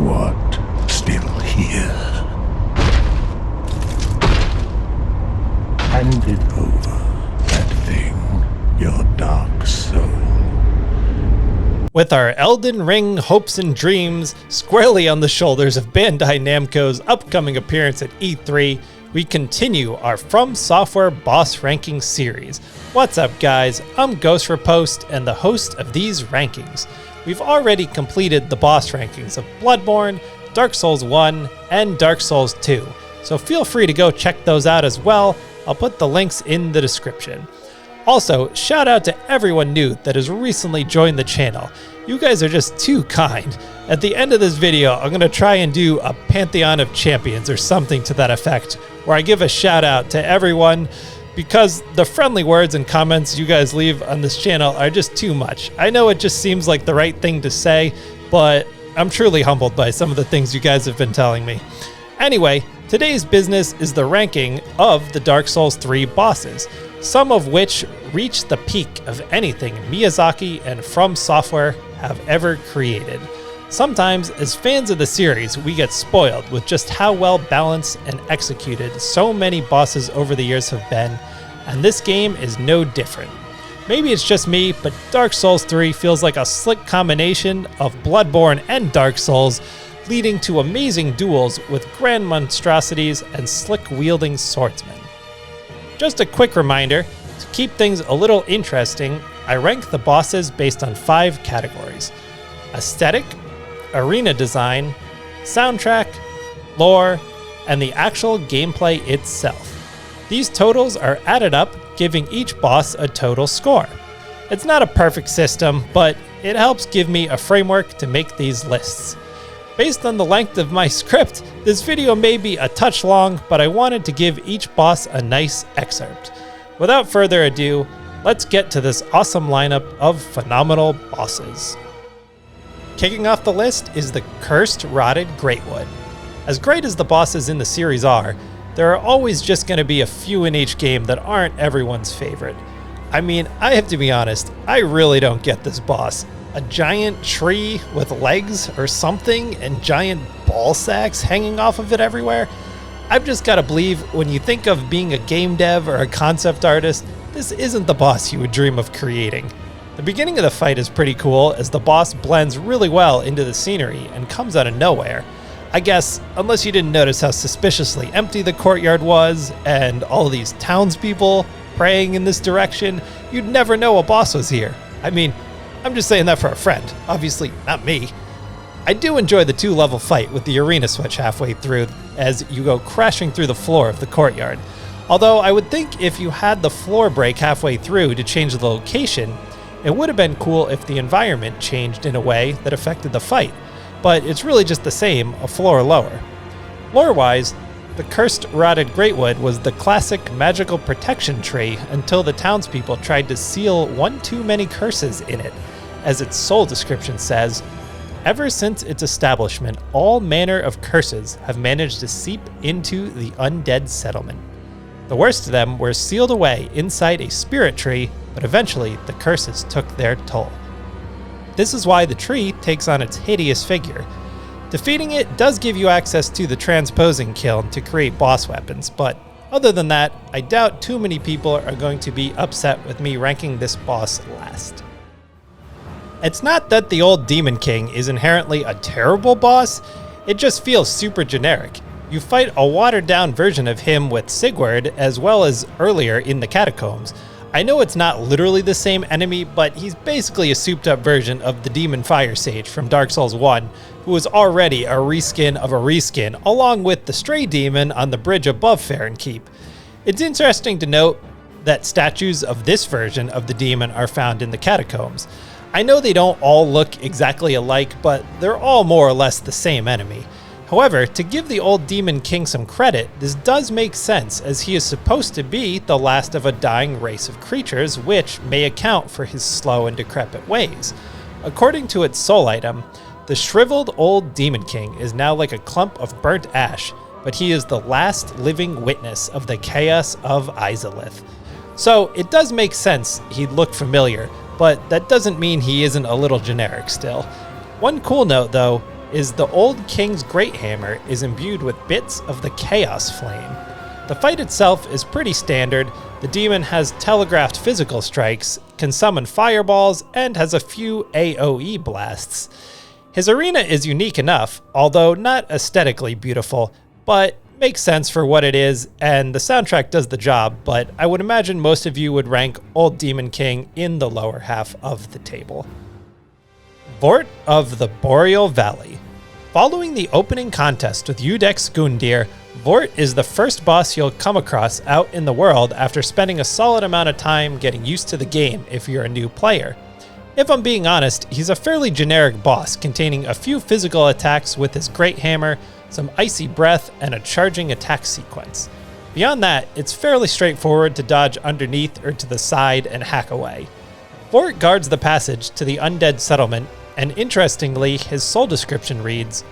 What? Still here? Hand it over, that thing, your dark soul. With our Elden Ring hopes and dreams squarely on the shoulders of Bandai Namco's upcoming appearance at E3, we continue our FromSoftware boss ranking series. What's up, guys? I'm Ghost Riposte and the host of these rankings. We've already completed the boss rankings of Bloodborne, Dark Souls 1, and Dark Souls 2, so feel free to go check those out as well. I'll put the links in the description. Also, shout out to everyone new that has recently joined the channel. You guys are just too kind. At the end of this video, I'm going to try and do a Pantheon of Champions or something to that effect, where I give a shout out to everyone, because the friendly words and comments you guys leave on this channel are just too much. I know it just seems like the right thing to say, but I'm truly humbled by some of the things you guys have been telling me. Anyway, today's business is the ranking of the Dark Souls 3 bosses, some of which reach the peak of anything Miyazaki and FromSoftware have ever created. Sometimes, as fans of the series, we get spoiled with just how well balanced and executed so many bosses over the years have been, and this game is no different. Maybe it's just me, but Dark Souls 3 feels like a slick combination of Bloodborne and Dark Souls, leading to amazing duels with grand monstrosities and slick-wielding swordsmen. Just a quick reminder, to keep things a little interesting, I rank the bosses based on 5 categories: aesthetic, arena design, soundtrack, lore, and the actual gameplay itself. These totals are added up, giving each boss a total score. It's not a perfect system, but it helps give me a framework to make these lists. Based on the length of my script, this video may be a touch long, but I wanted to give each boss a nice excerpt. Without further ado, let's get to this awesome lineup of phenomenal bosses. Kicking off the list is the Cursed Rotted Greatwood. As great as the bosses in the series are, there are always just going to be a few in each game that aren't everyone's favorite. I mean, I have to be honest, I really don't get this boss. A giant tree with legs or something and giant ball sacks hanging off of it everywhere? I've just gotta believe when you think of being a game dev or a concept artist, this isn't the boss you would dream of creating. The beginning of the fight is pretty cool as the boss blends really well into the scenery and comes out of nowhere. I guess, unless you didn't notice how suspiciously empty the courtyard was and all of these townspeople praying in this direction, you'd never know a boss was here. I mean, I'm just saying that for a friend, obviously not me. I do enjoy the 2-level fight with the arena switch halfway through as you go crashing through the floor of the courtyard. Although I would think if you had the floor break halfway through to change the location, it would have been cool if the environment changed in a way that affected the fight, but it's really just the same, a floor lower. Lore-wise, the Cursed Rotted Greatwood was the classic magical protection tree until the townspeople tried to seal one too many curses in it. As its sole description says, ever since its establishment, all manner of curses have managed to seep into the undead settlement. The worst of them were sealed away inside a spirit tree, but eventually the curses took their toll. This is why the tree takes on its hideous figure. Defeating it does give you access to the transposing kiln to create boss weapons, but other than that, I doubt too many people are going to be upset with me ranking this boss last. It's not that the old Demon King is inherently a terrible boss, it just feels super generic. You fight a watered down version of him with Sigurd as well as earlier in the catacombs. I know it's not literally the same enemy, but he's basically a souped up version of the Demon Fire Sage from Dark Souls 1, who was already a reskin of a reskin, along with the Stray Demon on the bridge above Farron Keep. It's interesting to note that statues of this version of the demon are found in the catacombs. I know they don't all look exactly alike, but they're all more or less the same enemy. However, to give the old Demon King some credit, this does make sense as he is supposed to be the last of a dying race of creatures, which may account for his slow and decrepit ways. According to its soul item, the shriveled old Demon King is now like a clump of burnt ash, but he is the last living witness of the chaos of Izalith. So it does make sense he'd look familiar, but that doesn't mean he isn't a little generic still. One cool note though, is the old King's Great Hammer is imbued with bits of the Chaos Flame. The fight itself is pretty standard. The demon has telegraphed physical strikes, can summon fireballs, and has a few AoE blasts. His arena is unique enough, although not aesthetically beautiful, but makes sense for what it is, and the soundtrack does the job, but I would imagine most of you would rank Old Demon King in the lower half of the table. Vort of the Boreal Valley. Following the opening contest with Udex Gundyr, Vort is the first boss you'll come across out in the world after spending a solid amount of time getting used to the game if you're a new player. If I'm being honest, he's a fairly generic boss containing a few physical attacks with his Great Hammer, some icy breath, and a charging attack sequence. Beyond that, it's fairly straightforward to dodge underneath or to the side and hack away. Vort guards the passage to the undead settlement, and interestingly, his soul description reads,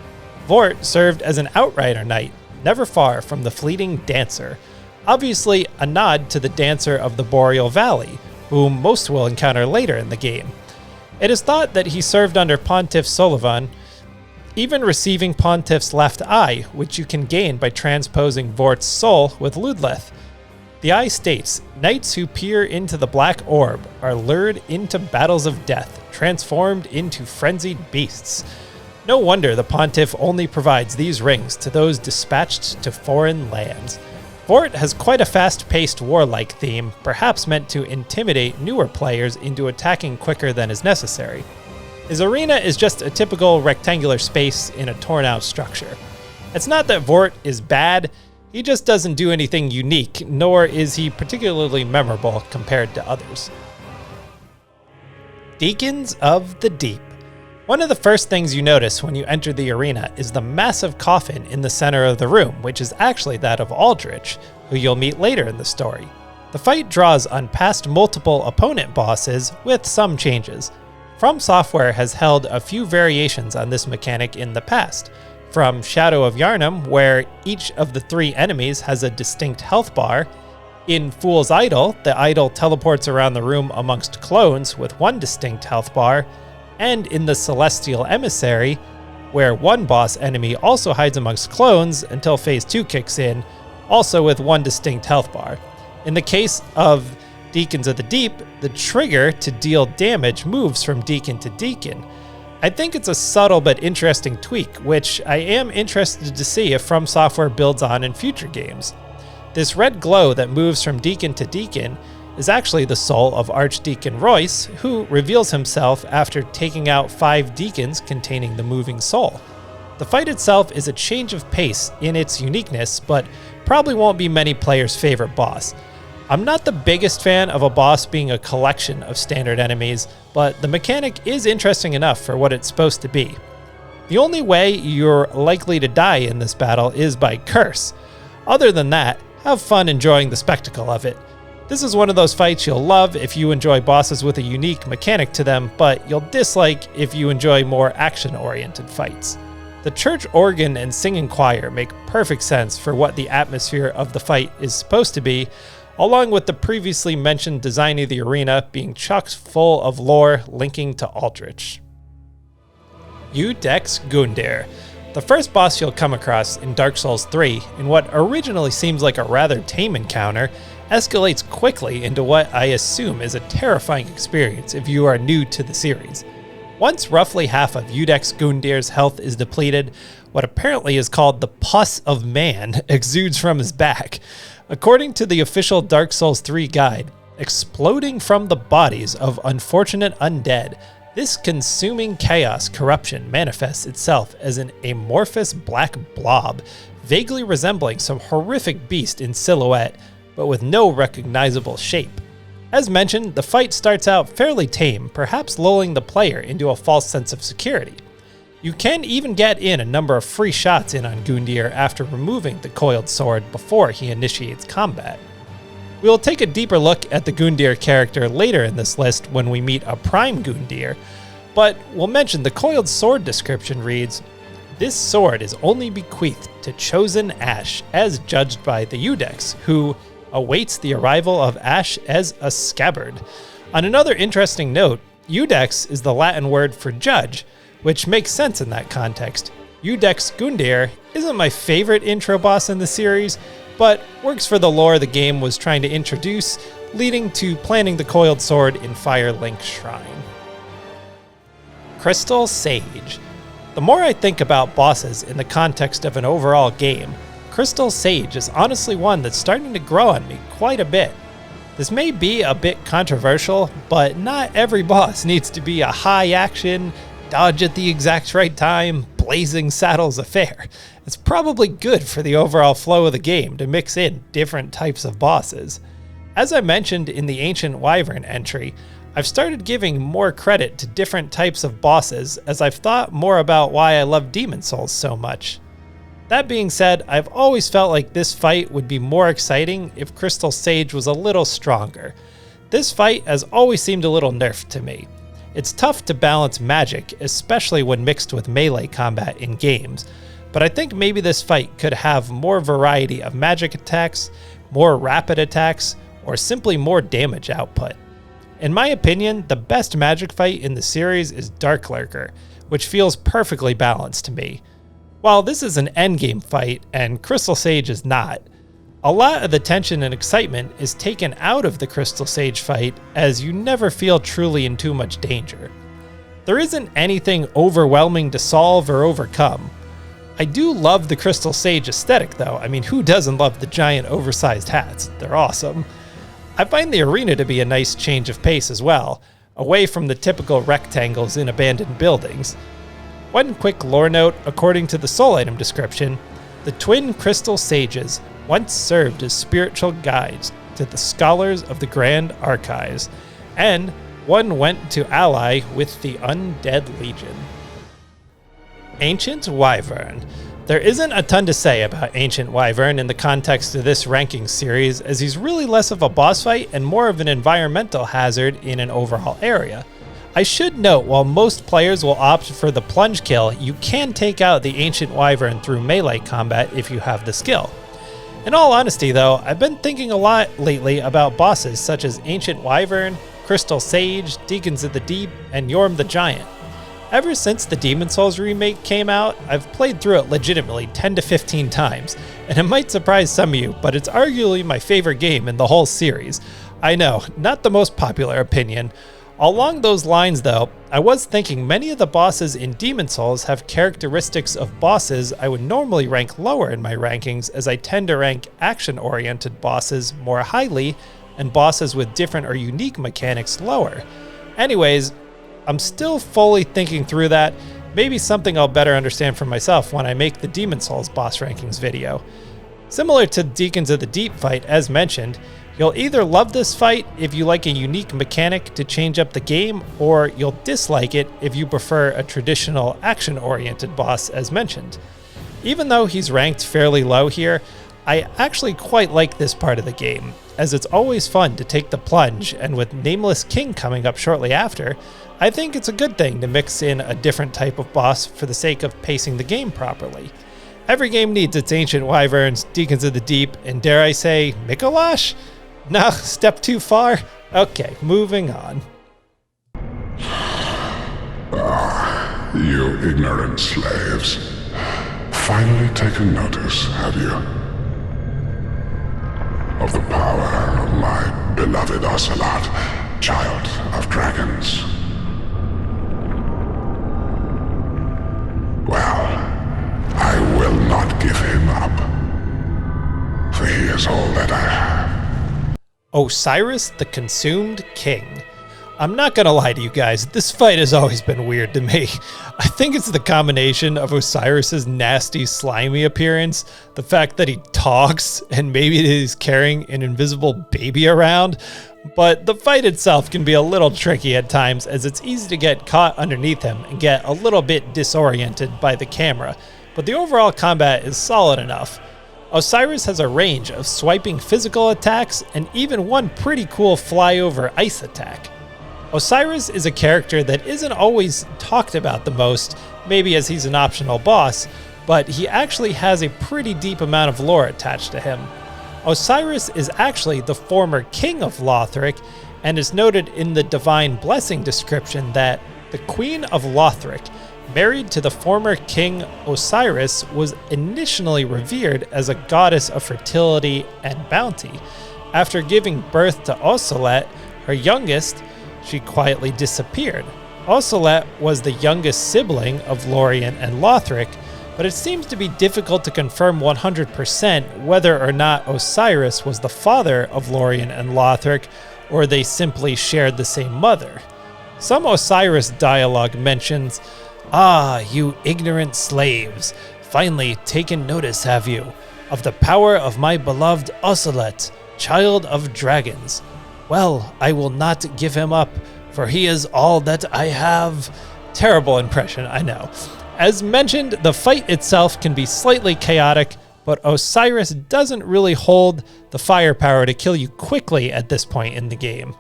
Vort served as an outrider knight, never far from the fleeting dancer. Obviously a nod to the dancer of the Boreal Valley, whom most will encounter later in the game. It is thought that he served under Pontiff Sullivan, even receiving Pontiff's left eye, which you can gain by transposing Vort's soul with Ludleth. The eye states, knights who peer into the black orb are lured into battles of death, transformed into frenzied beasts. No wonder the Pontiff only provides these rings to those dispatched to foreign lands. Vort has quite a fast-paced warlike theme, perhaps meant to intimidate newer players into attacking quicker than is necessary. His arena is just a typical rectangular space in a torn-out structure. It's not that Vort is bad, he just doesn't do anything unique, nor is he particularly memorable compared to others. Deacons of the Deep. One of the first things you notice when you enter the arena is the massive coffin in the center of the room, which is actually that of Aldrich, who you'll meet later in the story. The fight draws on past multiple opponent bosses with some changes. FromSoftware has held a few variations on this mechanic in the past, from Shadow of Yharnam, where each of the 3 enemies has a distinct health bar. In Fool's Idol, the idol teleports around the room amongst clones with one distinct health bar, and in the Celestial Emissary, where one boss enemy also hides amongst clones until Phase 2 kicks in, also with one distinct health bar. In the case of Deacons of the Deep, the trigger to deal damage moves from Deacon to Deacon. I think it's a subtle but interesting tweak, which I am interested to see if FromSoftware builds on in future games. This red glow that moves from Deacon to Deacon is actually the soul of Archdeacon Royce, who reveals himself after taking out 5 deacons containing the moving soul. The fight itself is a change of pace in its uniqueness, but probably won't be many players' favorite boss. I'm not the biggest fan of a boss being a collection of standard enemies, but the mechanic is interesting enough for what it's supposed to be. The only way you're likely to die in this battle is by curse. Other than that, have fun enjoying the spectacle of it. This is one of those fights you'll love if you enjoy bosses with a unique mechanic to them, but you'll dislike if you enjoy more action-oriented fights. The church organ and singing choir make perfect sense for what the atmosphere of the fight is supposed to be, along with the previously mentioned design of the arena being chock full of lore linking to Aldrich. Udex Gundyr. The first boss you'll come across in Dark Souls 3, in what originally seems like a rather tame encounter, escalates quickly into what I assume is a terrifying experience if you are new to the series. Once roughly half of Udex Gundyr's health is depleted, what apparently is called the pus of man exudes from his back. According to the official Dark Souls 3 guide, exploding from the bodies of unfortunate undead, this consuming chaos corruption manifests itself as an amorphous black blob, vaguely resembling some horrific beast in silhouette, but with no recognizable shape. As mentioned, the fight starts out fairly tame, perhaps lulling the player into a false sense of security. You can even get in a number of free shots in on Gundyr after removing the coiled sword before he initiates combat. We will take a deeper look at the Gundyr character later in this list when we meet a Prime Gundyr, but we'll mention the coiled sword description reads, "This sword is only bequeathed to chosen Ash, as judged by the Udex, who awaits the arrival of Ash as a scabbard." On another interesting note, Udex is the Latin word for judge, which makes sense in that context. Udek's Gundyr isn't my favorite intro boss in the series, but works for the lore the game was trying to introduce, leading to planting the coiled sword in Firelink Shrine. Crystal Sage. The more I think about bosses in the context of an overall game, Crystal Sage is honestly one that's starting to grow on me quite a bit. This may be a bit controversial, but not every boss needs to be a high action, dodge at the exact right time, blazing saddles affair. It's probably good for the overall flow of the game to mix in different types of bosses. As I mentioned in the Ancient Wyvern entry, I've started giving more credit to different types of bosses as I've thought more about why I love Demon Souls so much. That being said, I've always felt like this fight would be more exciting if Crystal Sage was a little stronger. This fight has always seemed a little nerfed to me. It's tough to balance magic, especially when mixed with melee combat in games, but I think maybe this fight could have more variety of magic attacks, more rapid attacks, or simply more damage output. In my opinion, the best magic fight in the series is Dark Lurker, which feels perfectly balanced to me. While this is an endgame fight, and Crystal Sage is not, a lot of the tension and excitement is taken out of the Crystal Sage fight as you never feel truly in too much danger. There isn't anything overwhelming to solve or overcome. I do love the Crystal Sage aesthetic though. I mean, who doesn't love the giant oversized hats? They're awesome. I find the arena to be a nice change of pace as well, away from the typical rectangles in abandoned buildings. One quick lore note, according to the soul item description, the twin Crystal Sages once served as spiritual guides to the scholars of the Grand Archives, and one went to ally with the Undead Legion. Ancient Wyvern. There isn't a ton to say about Ancient Wyvern in the context of this ranking series, as he's really less of a boss fight and more of an environmental hazard in an overall area. I should note, while most players will opt for the plunge kill, you can take out the Ancient Wyvern through melee combat if you have the skill. In all honesty though, I've been thinking a lot lately about bosses such as Ancient Wyvern, Crystal Sage, Deacons of the Deep, and Yorm the Giant. Ever since the Demon Souls remake came out, I've played through it legitimately 10 to 15 times, and it might surprise some of you, but it's arguably my favorite game in the whole series. I know, not the most popular opinion. Along those lines though, I was thinking many of the bosses in Demon Souls have characteristics of bosses I would normally rank lower in my rankings, as I tend to rank action-oriented bosses more highly and bosses with different or unique mechanics lower. Anyways, I'm still fully thinking through that, maybe something I'll better understand for myself when I make the Demon Souls boss rankings video. Similar to Deacons of the Deep fight as mentioned, you'll either love this fight if you like a unique mechanic to change up the game, or you'll dislike it if you prefer a traditional action-oriented boss as mentioned. Even though he's ranked fairly low here, I actually quite like this part of the game, as it's always fun to take the plunge, and with Nameless King coming up shortly after, I think it's a good thing to mix in a different type of boss for the sake of pacing the game properly. Every game needs its Ancient Wyverns, Deacons of the Deep, and dare I say, Mikolash? No, step too far? Okay, moving on. Ah, you ignorant slaves. Finally taken notice, have you? Of the power of my beloved Ocelot, child of dragons. Well, I will not give him up, for he is all that I have. Osiris the Consumed King. I'm not gonna lie to you guys, this fight has always been weird to me. I think it's the combination of Osiris's nasty, slimy appearance, the fact that he talks, and maybe that he's carrying an invisible baby around, but the fight itself can be a little tricky at times, as it's easy to get caught underneath him and get a little bit disoriented by the camera, but the overall combat is solid enough. Osiris has a range of swiping physical attacks and even one pretty cool flyover ice attack. Osiris is a character that isn't always talked about the most, maybe as he's an optional boss, but he actually has a pretty deep amount of lore attached to him. Osiris is actually the former king of Lothric, and is noted in the Divine Blessing description that the Queen of Lothric married to the former king Osiris, was initially revered as a goddess of fertility and bounty. After giving birth to Osiris, her youngest, she quietly disappeared. Osiris was the youngest sibling of Lorian and Lothric, but it seems to be difficult to confirm 100% whether or not Osiris was the father of Lorian and Lothric, or they simply shared the same mother. Some Osiris dialogue mentions, "Ah, you ignorant slaves, finally taken notice have you, of the power of my beloved Osiris, child of dragons. Well, I will not give him up, for he is all that I have." Terrible impression, I know. As mentioned, the fight itself can be slightly chaotic, but Osiris doesn't really hold the firepower to kill you quickly at this point in the game.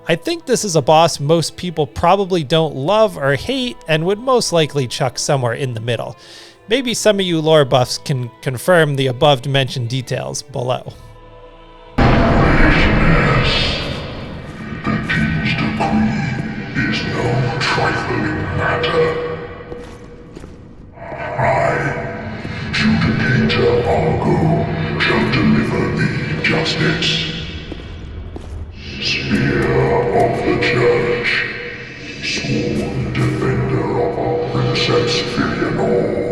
I think this is a boss most people probably don't love or hate and would most likely chuck somewhere in the middle. Maybe some of you lore buffs can confirm the above mentioned details below. The king's decree is no trifling matter. I, Hidetaka Argo, shall deliver thee justice. Spear of the Church, sworn defender of our Princess Filianor.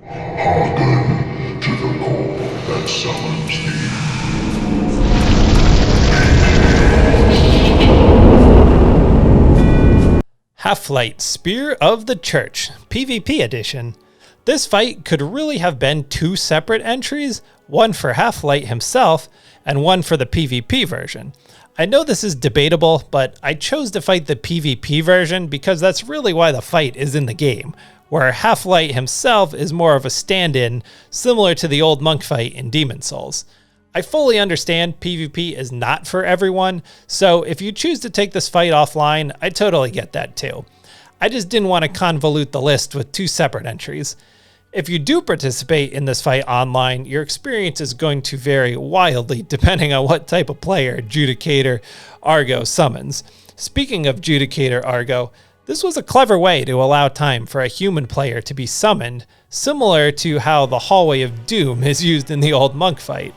Hearken to the call that summons thee. Halfflight, Spear of the Church, PvP edition. This fight could really have been two separate entries, one for Halfflight himself and one for the PvP version. I know this is debatable, but I chose to fight the PvP version because that's really why the fight is in the game, where Halfflight himself is more of a stand-in, similar to the old monk fight in Demon's Souls. I fully understand PvP is not for everyone, so if you choose to take this fight offline, I totally get that too. I just didn't want to convolute the list with two separate entries. If you do participate in this fight online, your experience is going to vary wildly depending on what type of player Judicator Argo summons. Speaking of Judicator Argo, this was a clever way to allow time for a human player to be summoned, similar to how the Hallway of Doom is used in the old monk fight.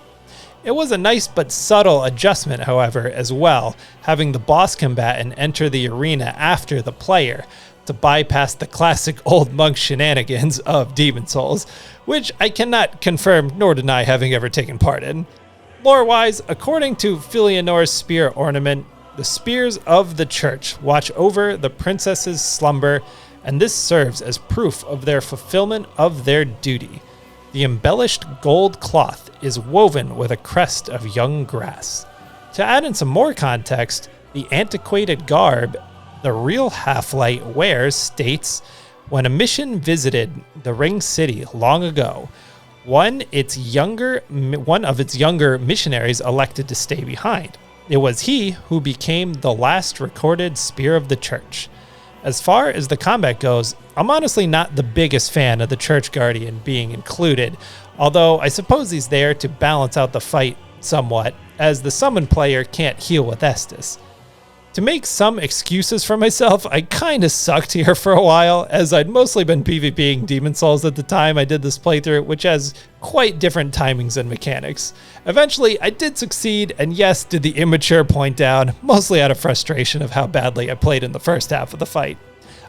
It was a nice but subtle adjustment, however, as well, having the boss combatant enter the arena after the player to bypass the classic old monk shenanigans of Demon's Souls, which I cannot confirm nor deny having ever taken part in. Lore-wise, according to Filianor's spear ornament, the spears of the church watch over the princess's slumber, and this serves as proof of their fulfillment of their duty. The embellished gold cloth is woven with a crest of young grass. To add in some more context, the antiquated garb the real Halfflight wears states, when a mission visited the Ring City long ago, one of its younger missionaries elected to stay behind. It was he who became the last recorded spear of the church. As far as the combat goes, I'm honestly not the biggest fan of the Church Guardian being included, although I suppose he's there to balance out the fight somewhat, as the summoned player can't heal with Estus. To make some excuses for myself, I kinda sucked here for a while, as I'd mostly been PvPing Demon's Souls at the time I did this playthrough, which has quite different timings and mechanics. Eventually, I did succeed, and yes, did the immature point down, mostly out of frustration of how badly I played in the first half of the fight.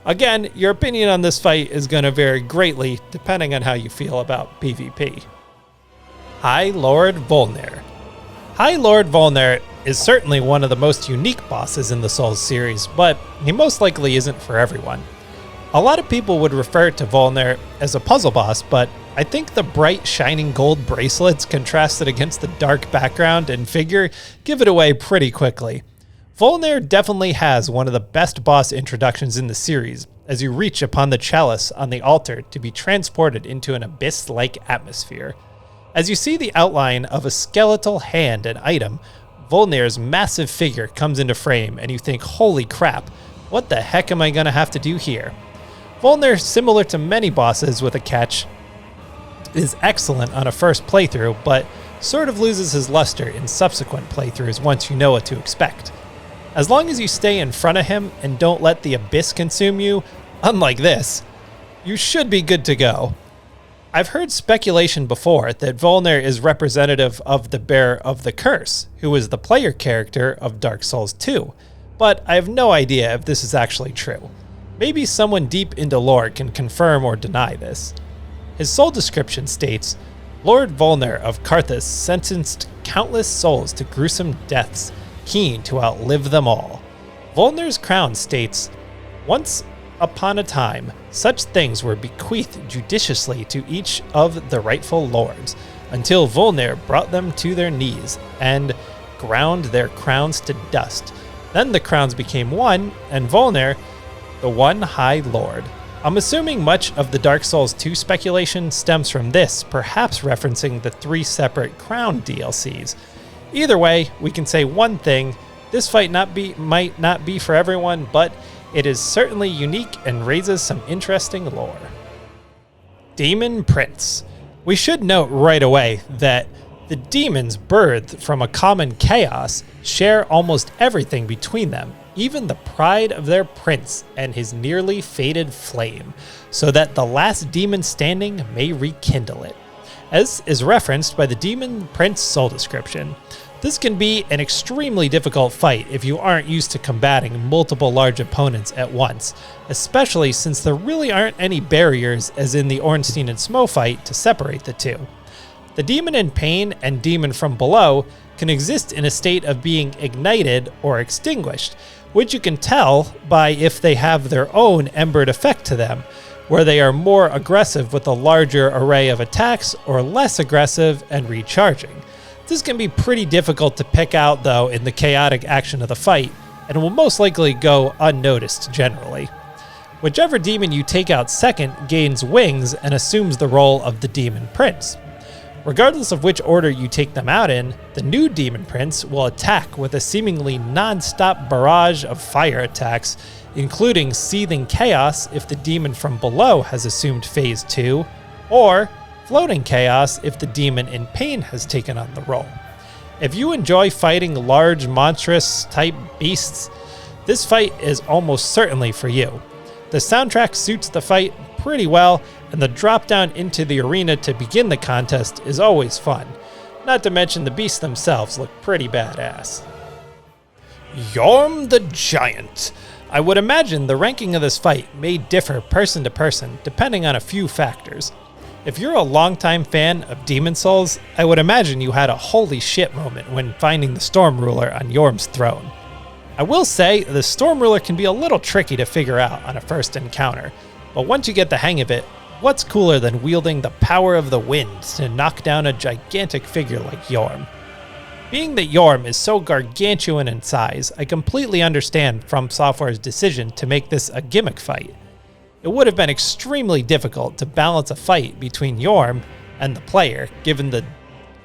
Again, your opinion on this fight is going to vary greatly depending on how you feel about PvP. High Lord Vulnera. High Lord Vulnera is certainly one of the most unique bosses in the Souls series, but he most likely isn't for everyone. A lot of people would refer to Vulnera as a puzzle boss, but I think the bright shining gold bracelets contrasted against the dark background and figure give it away pretty quickly. Vulnera definitely has one of the best boss introductions in the series, as you reach upon the chalice on the altar to be transported into an abyss-like atmosphere. As you see the outline of a skeletal hand and item, Vulnera's massive figure comes into frame and you think, holy crap, what the heck am I going to have to do here? Vulnera, similar to many bosses with a catch, is excellent on a first playthrough, but sort of loses his luster in subsequent playthroughs once you know what to expect. As long as you stay in front of him and don't let the abyss consume you, Unlike this, you should be good to go. I've heard speculation before that Vulnera is representative of the Bearer of the Curse, who is the player character of Dark Souls 2, but I have no idea if this is actually true. Maybe someone deep into lore can confirm or deny this. His soul description states, Lord Vulnera of Karthus sentenced countless souls to gruesome deaths, keen to outlive them all. Vulnera's crown states, once upon a time, such things were bequeathed judiciously to each of the rightful lords, until Vulnera brought them to their knees and ground their crowns to dust. Then the crowns became one, and Vulnera, the one high lord. I'm assuming much of the Dark Souls 2 speculation stems from this, perhaps referencing the 3 separate crown DLCs. Either way, we can say one thing, this fight might not be for everyone, but it is certainly unique and raises some interesting lore. Demon Prince. We should note right away that the demons birthed from a common chaos share almost everything between them, even the pride of their prince and his nearly faded flame, so that the last demon standing may rekindle it. As is referenced by the Demon Prince soul description, this can be an extremely difficult fight if you aren't used to combating multiple large opponents at once, especially since there really aren't any barriers as in the Ornstein and Smo fight to separate the two. The demon in pain and demon from below can exist in a state of being ignited or extinguished, which you can tell by if they have their own embered effect to them, where they are more aggressive with a larger array of attacks or less aggressive and recharging. This can be pretty difficult to pick out though in the chaotic action of the fight, and will most likely go unnoticed generally. Whichever demon you take out second gains wings and assumes the role of the Demon Prince. Regardless of which order you take them out in, the new Demon Prince will attack with a seemingly non-stop barrage of fire attacks, including Seething Chaos if the demon from below has assumed Phase 2, or Floating Chaos if the demon in pain has taken on the role. If you enjoy fighting large monstrous type beasts, this fight is almost certainly for you. The soundtrack suits the fight pretty well, and the drop down into the arena to begin the contest is always fun. Not to mention the beasts themselves look pretty badass. Yorm the Giant. I would imagine the ranking of this fight may differ person to person depending on a few factors. If you're a longtime fan of Demon Souls, I would imagine you had a holy shit moment when finding the Storm Ruler on Yorm's throne. I will say the Storm Ruler can be a little tricky to figure out on a first encounter, but once you get the hang of it, what's cooler than wielding the power of the wind to knock down a gigantic figure like Yorm? Being that Yorm is so gargantuan in size, I completely understand FromSoftware's decision to make this a gimmick fight. It would have been extremely difficult to balance a fight between Yorm and the player, given the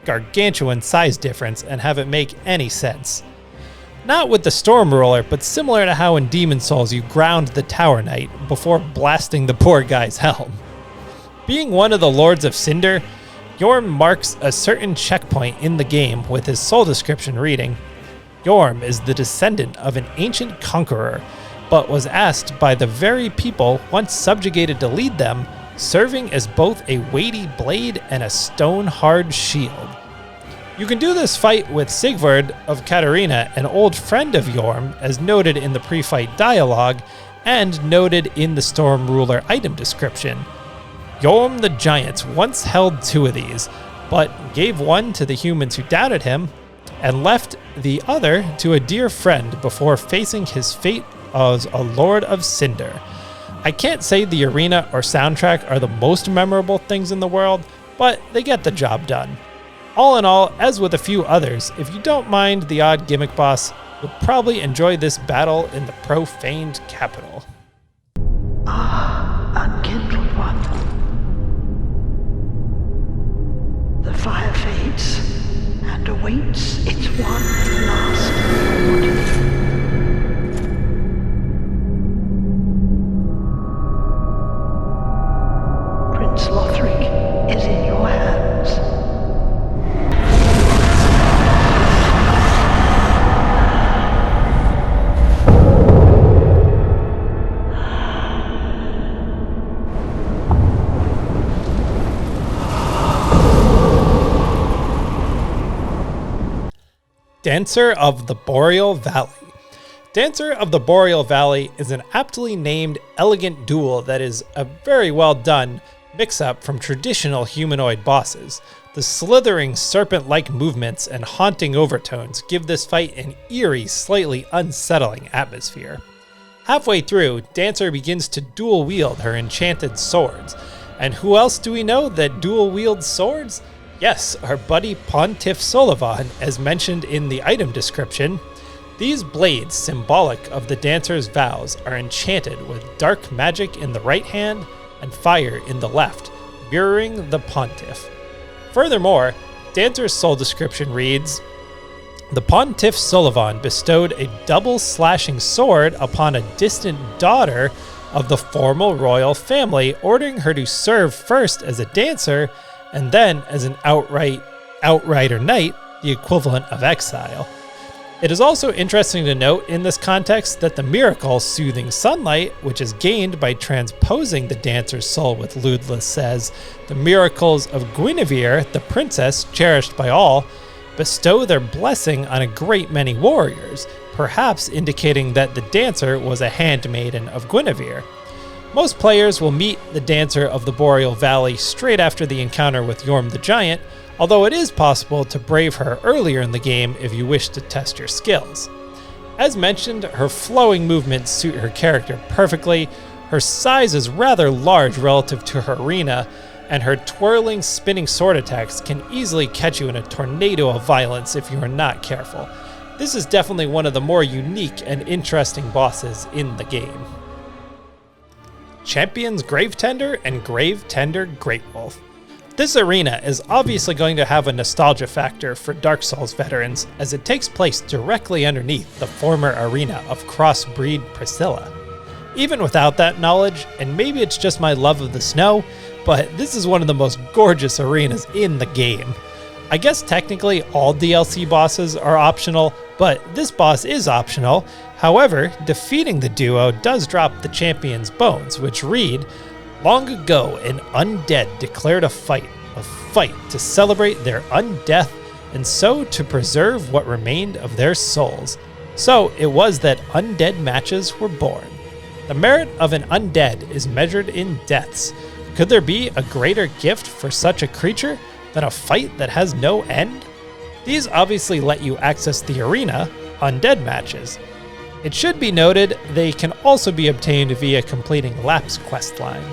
gargantuan size difference, and have it make any sense. Not with the Storm Ruler, but similar to how in Demon Souls you ground the Tower Knight before blasting the poor guy's helm. Being one of the Lords of Cinder, Yorm marks a certain checkpoint in the game with his soul description reading, Yorm is the descendant of an ancient conqueror, but was asked by the very people once subjugated to lead them, serving as both a weighty blade and a stone-hard shield. You can do this fight with Sigvard of Katarina, an old friend of Yorm, as noted in the pre-fight dialogue, and noted in the Storm Ruler item description. Yorm the Giant once held 2 of these, but gave one to the humans who doubted him, and left the other to a dear friend before facing his fate as a Lord of Cinder. I can't say the arena or soundtrack are the most memorable things in the world, but they get the job done. All in all, as with a few others, if you don't mind the odd gimmick boss, you'll probably enjoy this battle in the profaned capital. Unkindled one. The fire fades and awaits its one last reward. Prince Lothric is in your hands. Dancer of the Boreal Valley. Dancer of the Boreal Valley is an aptly named elegant duel that is a very well done mix-up from traditional humanoid bosses. The slithering serpent-like movements and haunting overtones give this fight an eerie, slightly unsettling atmosphere. Halfway through, Dancer begins to dual-wield her enchanted swords. And who else do we know that dual-wields swords? Yes, our buddy Pontiff Sullivan, as mentioned in the item description. These blades, symbolic of the Dancer's vows, are enchanted with dark magic in the right hand and fire in the left, mirroring the Pontiff. Furthermore, Dancer's soul description reads, "The Pontiff Sullivan bestowed a double-slashing sword upon a distant daughter of the formal royal family, ordering her to serve first as a dancer and then as an outrider knight, the equivalent of exile." It is also interesting to note in this context that the miracle Soothing Sunlight, which is gained by transposing the dancer's soul with Ludless, says, "The miracles of Guinevere, the princess cherished by all, bestow their blessing on a great many warriors," perhaps indicating that the dancer was a handmaiden of Guinevere. Most players will meet the Dancer of the Boreal Valley straight after the encounter with Yorm the Giant, although it is possible to brave her earlier in the game if you wish to test your skills. As mentioned, her flowing movements suit her character perfectly, her size is rather large relative to her arena, and her twirling, spinning sword attacks can easily catch you in a tornado of violence if you are not careful. This is definitely one of the more unique and interesting bosses in the game. Champions Gravetender and Gravetender Greatwolf. This arena is obviously going to have a nostalgia factor for Dark Souls veterans, as it takes place directly underneath the former arena of Crossbreed Priscilla. Even without that knowledge, and maybe it's just my love of the snow, but this is one of the most gorgeous arenas in the game. I guess technically all DLC bosses are optional, but this boss is optional. However, defeating the duo does drop the champion's bones, which read, "Long ago, an undead declared a fight to celebrate their undeath, and so to preserve what remained of their souls. So it was that undead matches were born. The merit of an undead is measured in deaths. Could there be a greater gift for such a creature than a fight that has no end? These obviously let you access the arena, undead matches. It should be noted they can also be obtained via completing Lap's questline.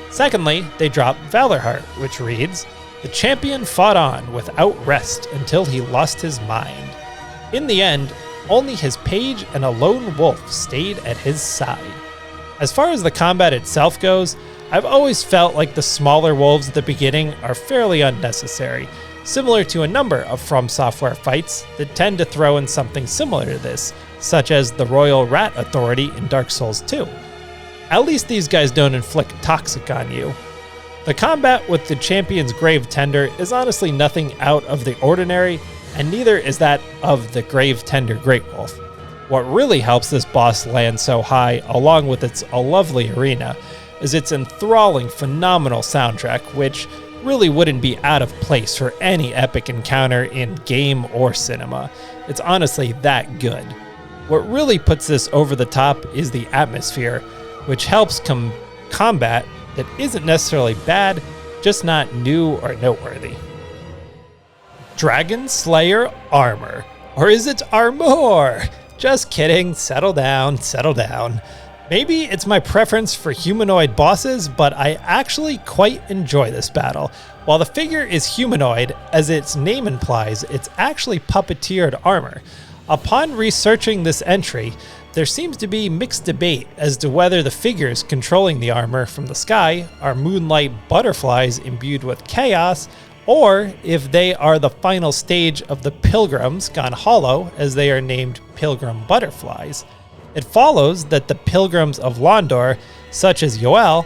Secondly, they drop Valorheart, which reads, "The champion fought on without rest until he lost his mind. In the end, only his page and a lone wolf stayed at his side." As far as the combat itself goes, I've always felt like the smaller wolves at the beginning are fairly unnecessary, similar to a number of FromSoftware fights that tend to throw in something similar to this, such as the Royal Rat Authority in Dark Souls 2. At least these guys don't inflict toxic on you. The combat with the champion's Gravetender is honestly nothing out of the ordinary, and neither is that of the Gravetender Greatwolf. What really helps this boss land so high, along with its lovely arena, is its enthralling, phenomenal soundtrack, which really wouldn't be out of place for any epic encounter in game or cinema. It's honestly that good. What really puts this over the top is the atmosphere, which helps combat that isn't necessarily bad, just not new or noteworthy. Dragon Slayer Armor. Or is it Armor? Just kidding, settle down, settle down. Maybe it's my preference for humanoid bosses, but I actually quite enjoy this battle. While the figure is humanoid, as its name implies, it's actually puppeteered armor. Upon researching this entry, there seems to be mixed debate as to whether the figures controlling the armor from the sky are moonlight butterflies imbued with chaos, or if they are the final stage of the pilgrims gone hollow, as they are named pilgrim butterflies. It follows that the pilgrims of Londor, such as Yoel,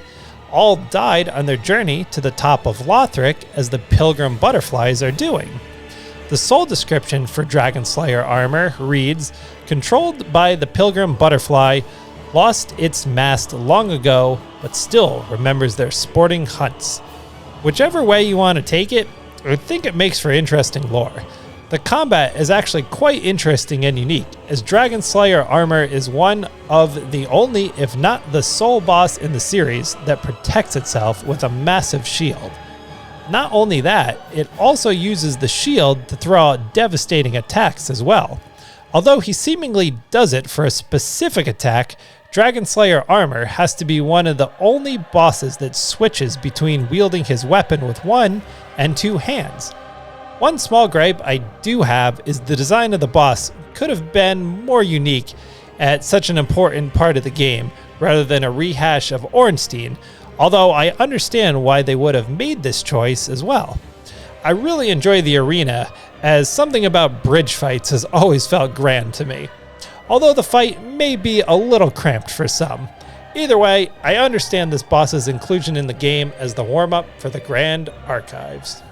all died on their journey to the top of Lothric, as the pilgrim butterflies are doing. The soul description for Dragon Slayer armor reads, "Controlled by the pilgrim butterfly, lost its mast long ago, but still remembers their sporting hunts." Whichever way you want to take it, I think it makes for interesting lore. The combat is actually quite interesting and unique, as Dragon Slayer armor is one of the only, if not the sole boss in the series that protects itself with a massive shield. Not only that, it also uses the shield to throw out devastating attacks as well. Although he seemingly does it for a specific attack, Dragon Slayer armor has to be one of the only bosses that switches between wielding his weapon with one and two hands. One small gripe I do have is the design of the boss could have been more unique at such an important part of the game, rather than a rehash of Ornstein, although I understand why they would have made this choice as well. I really enjoy the arena, as something about bridge fights has always felt grand to me, although the fight may be a little cramped for some. Either way, I understand this boss's inclusion in the game as the warm-up for the Grand Archives.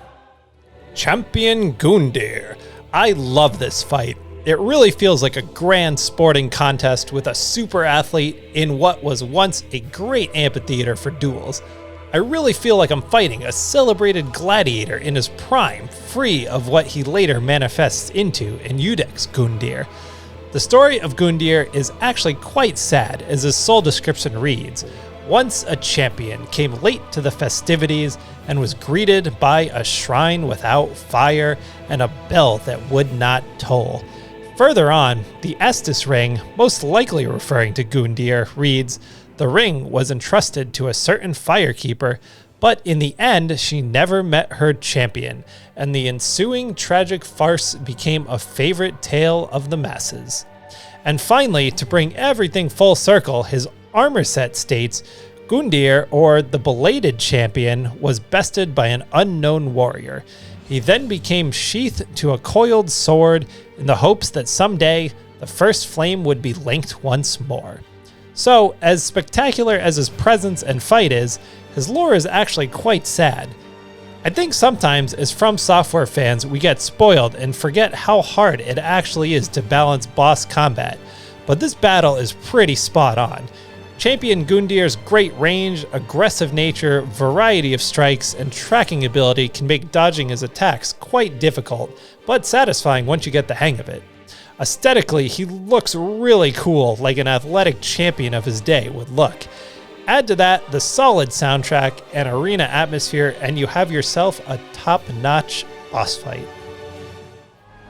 Champion Gundyr. I love this fight. It really feels like a grand sporting contest with a super athlete in what was once a great amphitheater for duels. I really feel like I'm fighting a celebrated gladiator in his prime, free of what he later manifests into in Udek's Gundyr. The story of Gundyr is actually quite sad, as his soul description reads, "Once a champion came late to the festivities and was greeted by a shrine without fire and a bell that would not toll." Further on, the Estus ring, most likely referring to Gundyr, reads, "The ring was entrusted to a certain firekeeper, but in the end she never met her champion, and the ensuing tragic farce became a favorite tale of the masses." And finally, to bring everything full circle, his armor set states, Gundyr, or the Belated Champion, was bested by an unknown warrior. He then became sheathed to a coiled sword in the hopes that someday the first flame would be linked once more. So, as spectacular as his presence and fight is, his lore is actually quite sad. I think sometimes as FromSoftware fans we get spoiled and forget how hard it actually is to balance boss combat, but this battle is pretty spot on. Champion Gundyr's great range, aggressive nature, variety of strikes, and tracking ability can make dodging his attacks quite difficult, but satisfying once you get the hang of it. Aesthetically, he looks really cool, like an athletic champion of his day would look. Add to that the solid soundtrack and arena atmosphere, and you have yourself a top-notch boss fight.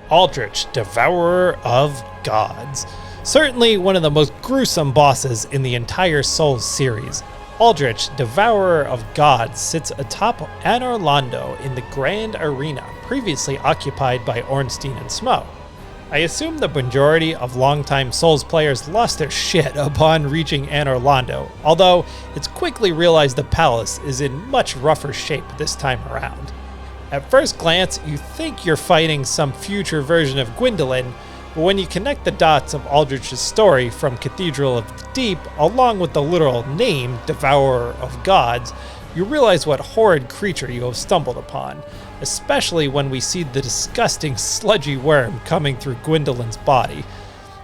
Aldrich, Devourer of Gods. Certainly one of the most gruesome bosses in the entire Souls series. Aldrich, Devourer of Gods, sits atop Anor Londo in the Grand Arena, previously occupied by Ornstein and Smo. I assume the majority of longtime Souls players lost their shit upon reaching Anor Londo, although it's quickly realized the palace is in much rougher shape this time around. At first glance, you think you're fighting some future version of Gwyndolin, but when you connect the dots of Aldrich's story from Cathedral of the Deep, along with the literal name, Devourer of Gods, you realize what horrid creature you have stumbled upon, especially when we see the disgusting sludgy worm coming through Gwyndolin's body.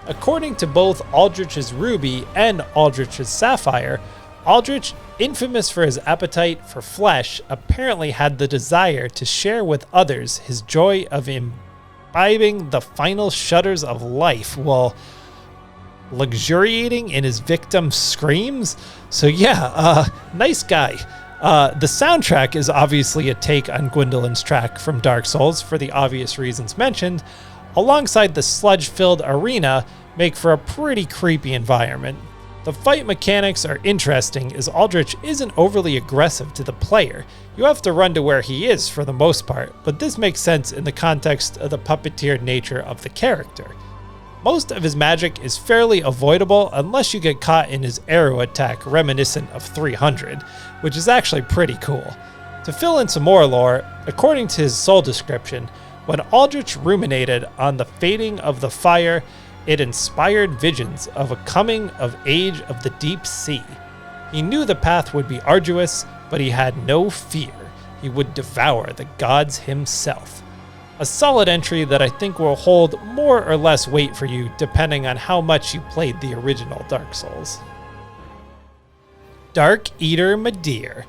According to both Aldrich's Ruby and Aldrich's Sapphire, Aldrich, infamous for his appetite for flesh, apparently had the desire to share with others his joy of imbibing the final shudders of life while luxuriating in his victim's screams. So yeah, nice guy. The soundtrack is obviously a take on Gwyndolin's track from Dark Souls for the obvious reasons mentioned, alongside the sludge-filled arena make for a pretty creepy environment. The fight mechanics are interesting as Aldrich isn't overly aggressive to the player. You have to run to where he is for the most part, but this makes sense in the context of the puppeteered nature of the character. Most of his magic is fairly avoidable unless you get caught in his arrow attack reminiscent of 300, which is actually pretty cool. To fill in some more lore, according to his soul description, when Aldrich ruminated on the fading of the fire, it inspired visions of a coming of age of the deep sea. He knew the path would be arduous, but he had no fear. He would devour the gods himself. A solid entry that I think will hold more or less weight for you depending on how much you played the original Dark Souls. Dark Eater Madeir.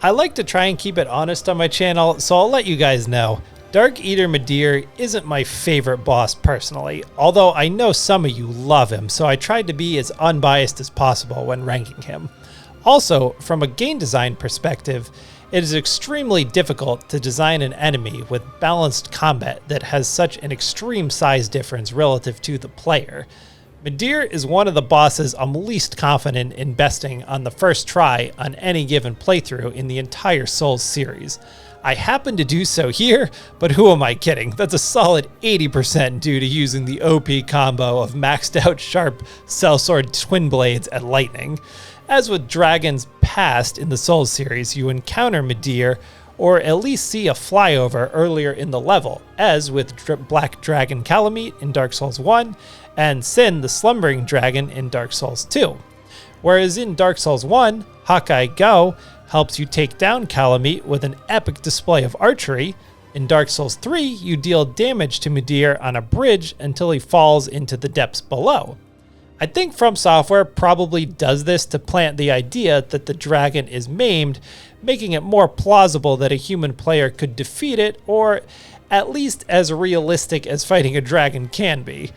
I like to try and keep it honest on my channel, so I'll let you guys know. Dark Eater Madeir isn't my favorite boss personally, although I know some of you love him, so I tried to be as unbiased as possible when ranking him. Also, from a game design perspective, it is extremely difficult to design an enemy with balanced combat that has such an extreme size difference relative to the player. Madeir is one of the bosses I'm least confident in besting on the first try on any given playthrough in the entire Souls series. I happen to do so here, but who am I kidding? That's a solid 80% due to using the OP combo of maxed out sharp sellsword twin blades and lightning. As with dragons past in the Souls series, you encounter Madeir, or at least see a flyover earlier in the level, as with Black Dragon Kalameet in Dark Souls 1, and Sin the Slumbering Dragon in Dark Souls 2. Whereas in Dark Souls 1, Hawkeye Go helps you take down Kalameet with an epic display of archery. In Dark Souls 3, you deal damage to Madeir on a bridge until he falls into the depths below. I think FromSoftware probably does this to plant the idea that the dragon is maimed, making it more plausible that a human player could defeat it, or at least as realistic as fighting a dragon can be.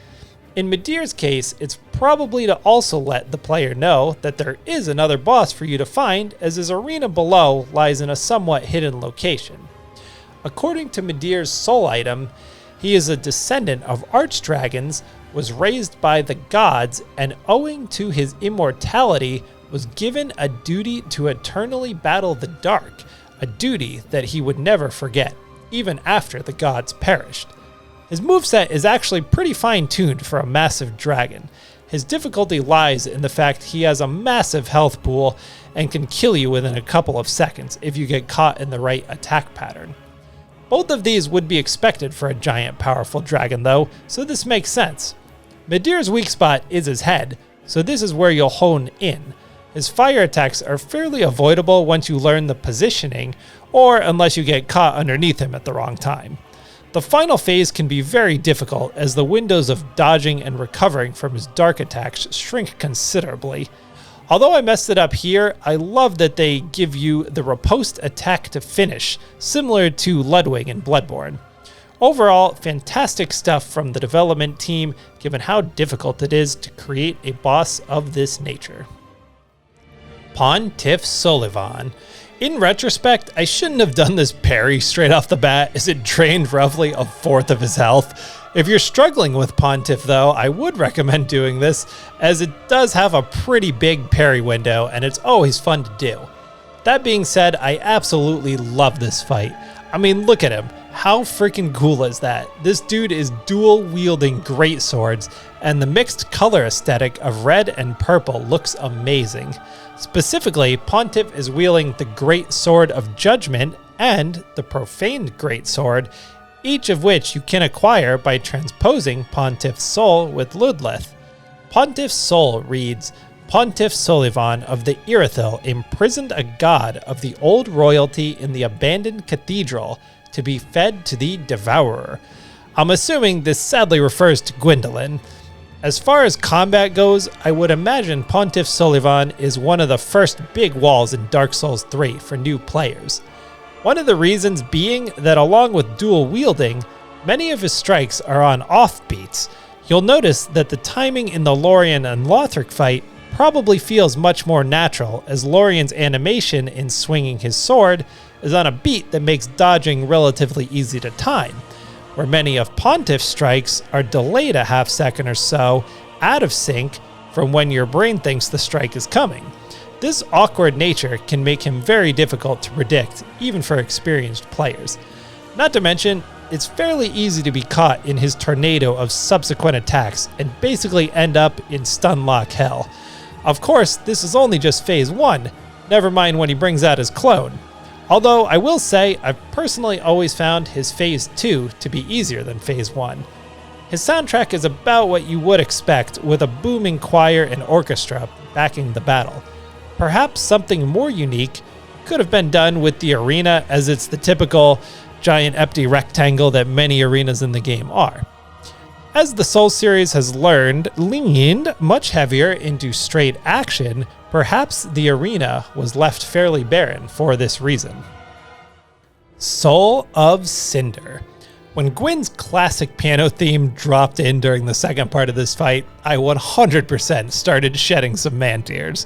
In Madeir's case, it's probably to also let the player know that there is another boss for you to find, as his arena below lies in a somewhat hidden location. According to Madeir's soul item, he is a descendant of archdragons, was raised by the gods, and owing to his immortality, was given a duty to eternally battle the dark, a duty that he would never forget, even after the gods perished. His moveset is actually pretty fine-tuned for a massive dragon. His difficulty lies in the fact he has a massive health pool and can kill you within a couple of seconds if you get caught in the right attack pattern. Both of these would be expected for a giant powerful dragon though, so this makes sense. Madeir's weak spot is his head, so this is where you'll hone in. His fire attacks are fairly avoidable once you learn the positioning, or unless you get caught underneath him at the wrong time. The final phase can be very difficult as the windows of dodging and recovering from his dark attacks shrink considerably. Although I messed it up here, I love that they give you the riposte attack to finish, similar to Ludwig in Bloodborne. Overall, fantastic stuff from the development team, given how difficult it is to create a boss of this nature. Pontiff Sullivan. In retrospect, I shouldn't have done this parry straight off the bat, as it drained roughly a fourth of his health. If you're struggling with Pontiff though, I would recommend doing this, as it does have a pretty big parry window and it's always fun to do. That being said, I absolutely love this fight. I mean, look at him. How freaking cool is that? This dude is dual wielding great swords, and the mixed color aesthetic of red and purple looks amazing. Specifically, Pontiff is wielding the Great Sword of Judgment and the Profaned Great Sword, each of which you can acquire by transposing Pontiff's soul with Ludleth. Pontiff's soul reads, Pontiff Sullivan of the Irithyll imprisoned a god of the old royalty in the abandoned cathedral to be fed to the Devourer. I'm assuming this sadly refers to Gwendolyn. As far as combat goes, I would imagine Pontiff Sullivan is one of the first big walls in Dark Souls 3 for new players. One of the reasons being that along with dual wielding, many of his strikes are on offbeats. You'll notice that the timing in the Lorian and Lothric fight probably feels much more natural, as Lorian's animation in swinging his sword is on a beat that makes dodging relatively easy to time, where many of Pontiff's strikes are delayed a half second or so out of sync from when your brain thinks the strike is coming. This awkward nature can make him very difficult to predict, even for experienced players. Not to mention, it's fairly easy to be caught in his tornado of subsequent attacks and basically end up in stunlock hell. Of course, this is only just phase 1, never mind when he brings out his clone. Although I will say, I've personally always found his phase 2 to be easier than phase 1. His soundtrack is about what you would expect, with a booming choir and orchestra backing the battle. Perhaps something more unique could have been done with the arena, as it's the typical giant empty rectangle that many arenas in the game are. As the Souls series has leaned much heavier into straight action, perhaps the arena was left fairly barren for this reason. Soul of Cinder. When Gwyn's classic piano theme dropped in during the second part of this fight, I 100% started shedding some man tears.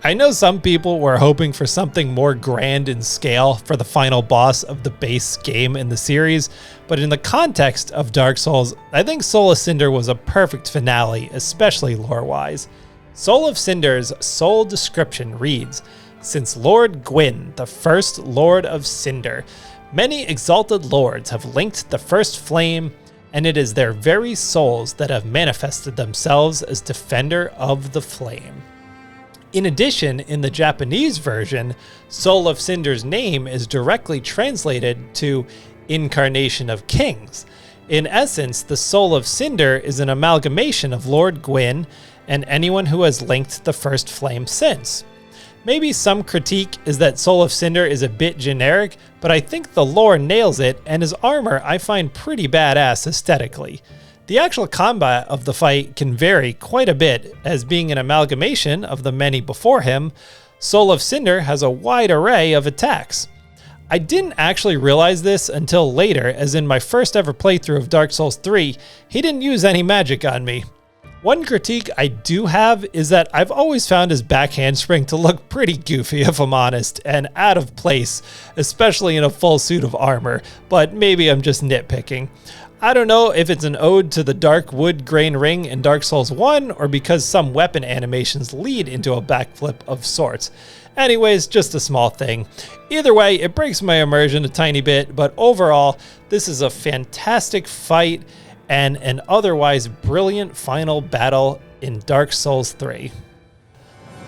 I know some people were hoping for something more grand in scale for the final boss of the base game in the series, but in the context of Dark Souls, I think Soul of Cinder was a perfect finale, especially lore-wise. Soul of Cinder's sole description reads, "Since Lord Gwyn, the first Lord of Cinder, many exalted lords have linked the first flame, and it is their very souls that have manifested themselves as defender of the flame." In addition, in the Japanese version, Soul of Cinder's name is directly translated to Incarnation of Kings. In essence, the Soul of Cinder is an amalgamation of Lord Gwyn and anyone who has linked the first flame since. Maybe some critique is that Soul of Cinder is a bit generic, but I think the lore nails it, and his armor I find pretty badass aesthetically. The actual combat of the fight can vary quite a bit, as being an amalgamation of the many before him, Soul of Cinder has a wide array of attacks. I didn't actually realize this until later, as in my first ever playthrough of Dark Souls 3, he didn't use any magic on me. One critique I do have is that I've always found his back handspring to look pretty goofy, if I'm honest, and out of place, especially in a full suit of armor, but maybe I'm just nitpicking. I don't know if it's an ode to the dark wood grain ring in Dark Souls 1, or because some weapon animations lead into a backflip of sorts. Anyways, just a small thing. Either way, it breaks my immersion a tiny bit, but overall, this is a fantastic fight and an otherwise brilliant final battle in Dark Souls 3.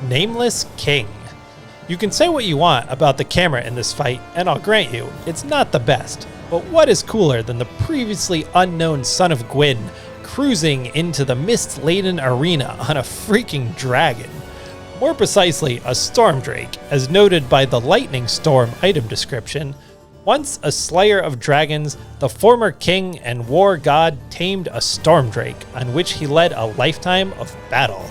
Nameless King. You can say what you want about the camera in this fight, and I'll grant you, it's not the best. But what is cooler than the previously unknown son of Gwyn cruising into the mist-laden arena on a freaking dragon? More precisely, a Stormdrake, as noted by the Lightning Storm item description. Once a slayer of dragons, the former king and war god tamed a Stormdrake, on which he led a lifetime of battle.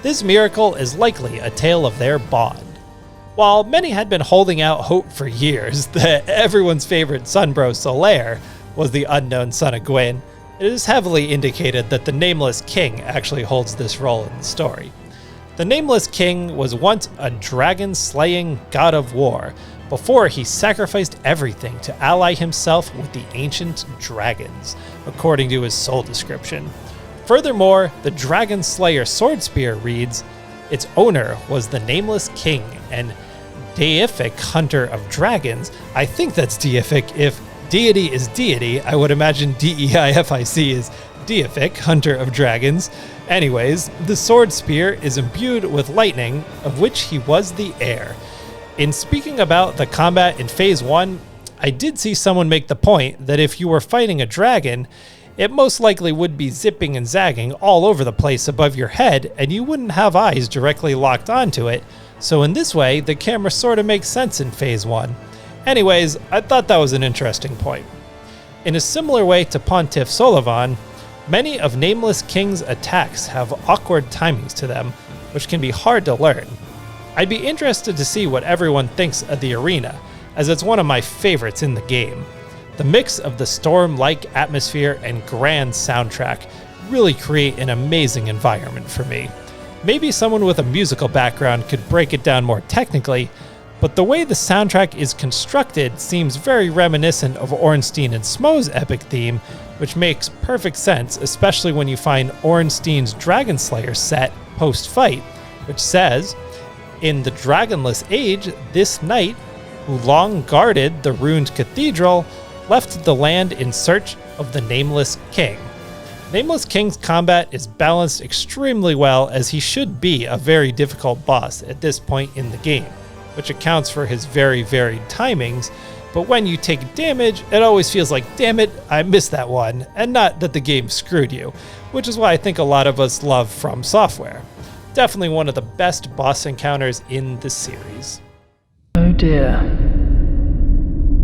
This miracle is likely a tale of their bond. While many had been holding out hope for years that everyone's favorite Sunbro Solaire was the unknown son of Gwyn, it is heavily indicated that the Nameless King actually holds this role in the story. The Nameless King was once a dragon-slaying god of war, before he sacrificed everything to ally himself with the ancient dragons, according to his soul description. Furthermore, the Dragon Slayer sword spear reads, its owner was the Nameless King and deific hunter of dragons. I think that's deific. If deity is deity, I would imagine deific is deific, hunter of dragons. Anyways, the sword spear is imbued with lightning, of which he was the heir. In speaking about the combat in Phase 1, I did see someone make the point that if you were fighting a dragon, it most likely would be zipping and zagging all over the place above your head, and you wouldn't have eyes directly locked onto it, so in this way, the camera sort of makes sense in Phase 1. Anyways, I thought that was an interesting point. In a similar way to Pontiff Sullivan, many of Nameless King's attacks have awkward timings to them, which can be hard to learn. I'd be interested to see what everyone thinks of the arena, as it's one of my favorites in the game. The mix of the storm-like atmosphere and grand soundtrack really create an amazing environment for me. Maybe someone with a musical background could break it down more technically, but the way the soundtrack is constructed seems very reminiscent of Ornstein and Smo's epic theme, which makes perfect sense, especially when you find Ornstein's Dragon Slayer set post-fight, which says, "In the dragonless age, this knight, who long guarded the ruined cathedral, left the land in search of the Nameless King." Nameless King's combat is balanced extremely well, as he should be a very difficult boss at this point in the game, which accounts for his very varied timings, but when you take damage, it always feels like, damn it, I missed that one, and not that the game screwed you, which is why I think a lot of us love FromSoftware. Definitely one of the best boss encounters in the series. Oh dear.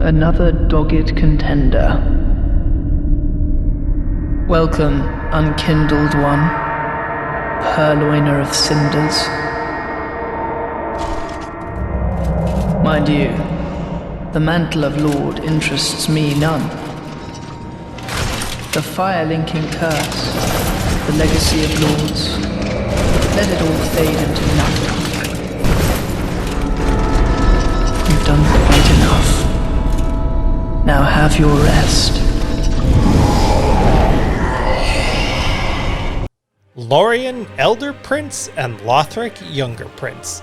Another dogged contender. Welcome, unkindled one, purloiner of cinders. Mind you, the mantle of Lord interests me none. The fire-linking curse, the legacy of lords. Let it all fade into nothing. You've done quite enough. Now have your rest. Lorian, Elder Prince, and Lothric, Younger Prince.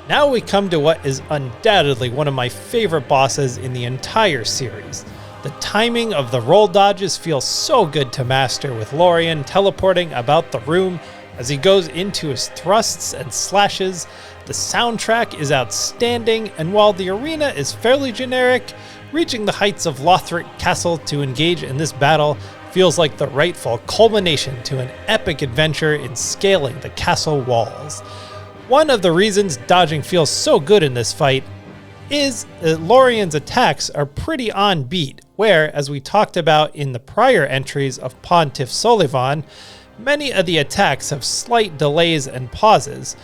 Now we come to what is undoubtedly one of my favorite bosses in the entire series. The timing of the roll dodges feels so good to master, with Lorian teleporting about the room as he goes into his thrusts and slashes. The soundtrack is outstanding, and while the arena is fairly generic, reaching the heights of Lothric Castle to engage in this battle feels like the rightful culmination to an epic adventure in scaling the castle walls. One of the reasons dodging feels so good in this fight is that Lorian's attacks are pretty on beat, where, as we talked about in the prior entries of Pontiff Sullivan, many of the attacks have slight delays and pauses.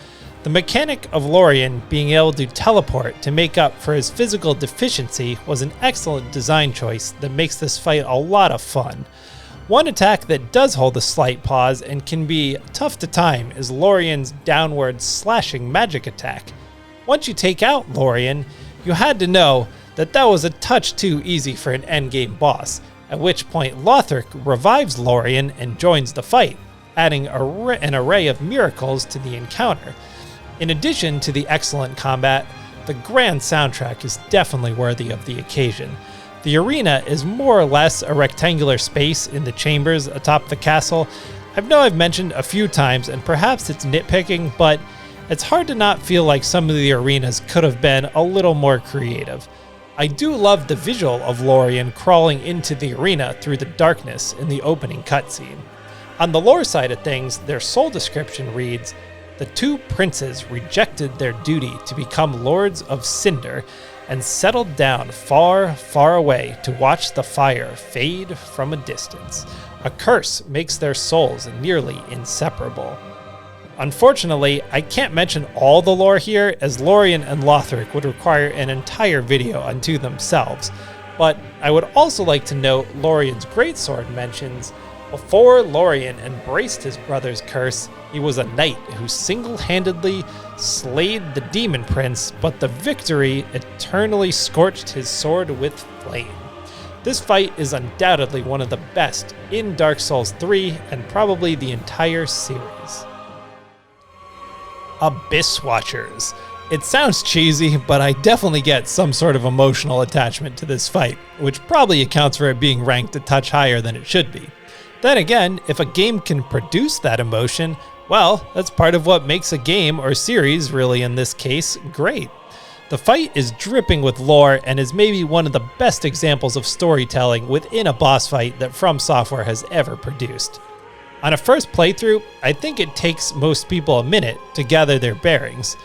The mechanic of Lorian being able to teleport to make up for his physical deficiency was an excellent design choice that makes this fight a lot of fun. One attack that does hold a slight pause and can be tough to time is Lorian's downward slashing magic attack. Once you take out Lorian, you had to know that that was a touch too easy for an endgame boss, at which point Lothric revives Lorian and joins the fight, adding an array of miracles to the encounter. In addition to the excellent combat, the grand soundtrack is definitely worthy of the occasion. The arena is more or less a rectangular space in the chambers atop the castle. I know I've mentioned a few times, and perhaps it's nitpicking, but it's hard to not feel like some of the arenas could have been a little more creative. I do love the visual of Lorian crawling into the arena through the darkness in the opening cutscene. On the lore side of things, their soul description reads, "The two princes rejected their duty to become lords of Cinder and settled down far, far away to watch the fire fade from a distance. A curse makes their souls nearly inseparable." Unfortunately, I can't mention all the lore here, as Lorian and Lothric would require an entire video unto themselves, but I would also like to note Lorian's greatsword mentions, "Before Lorian embraced his brother's curse, he was a knight who single-handedly slayed the demon prince, but the victory eternally scorched his sword with flame." This fight is undoubtedly one of the best in Dark Souls 3 and probably the entire series. Abysswatchers. It sounds cheesy, but I definitely get some sort of emotional attachment to this fight, which probably accounts for it being ranked a touch higher than it should be. Then again, if a game can produce that emotion, well, that's part of what makes a game or series, really in this case, great. The fight is dripping with lore and is maybe one of the best examples of storytelling within a boss fight that FromSoftware has ever produced. On a first playthrough, I think it takes most people a minute to gather their bearings.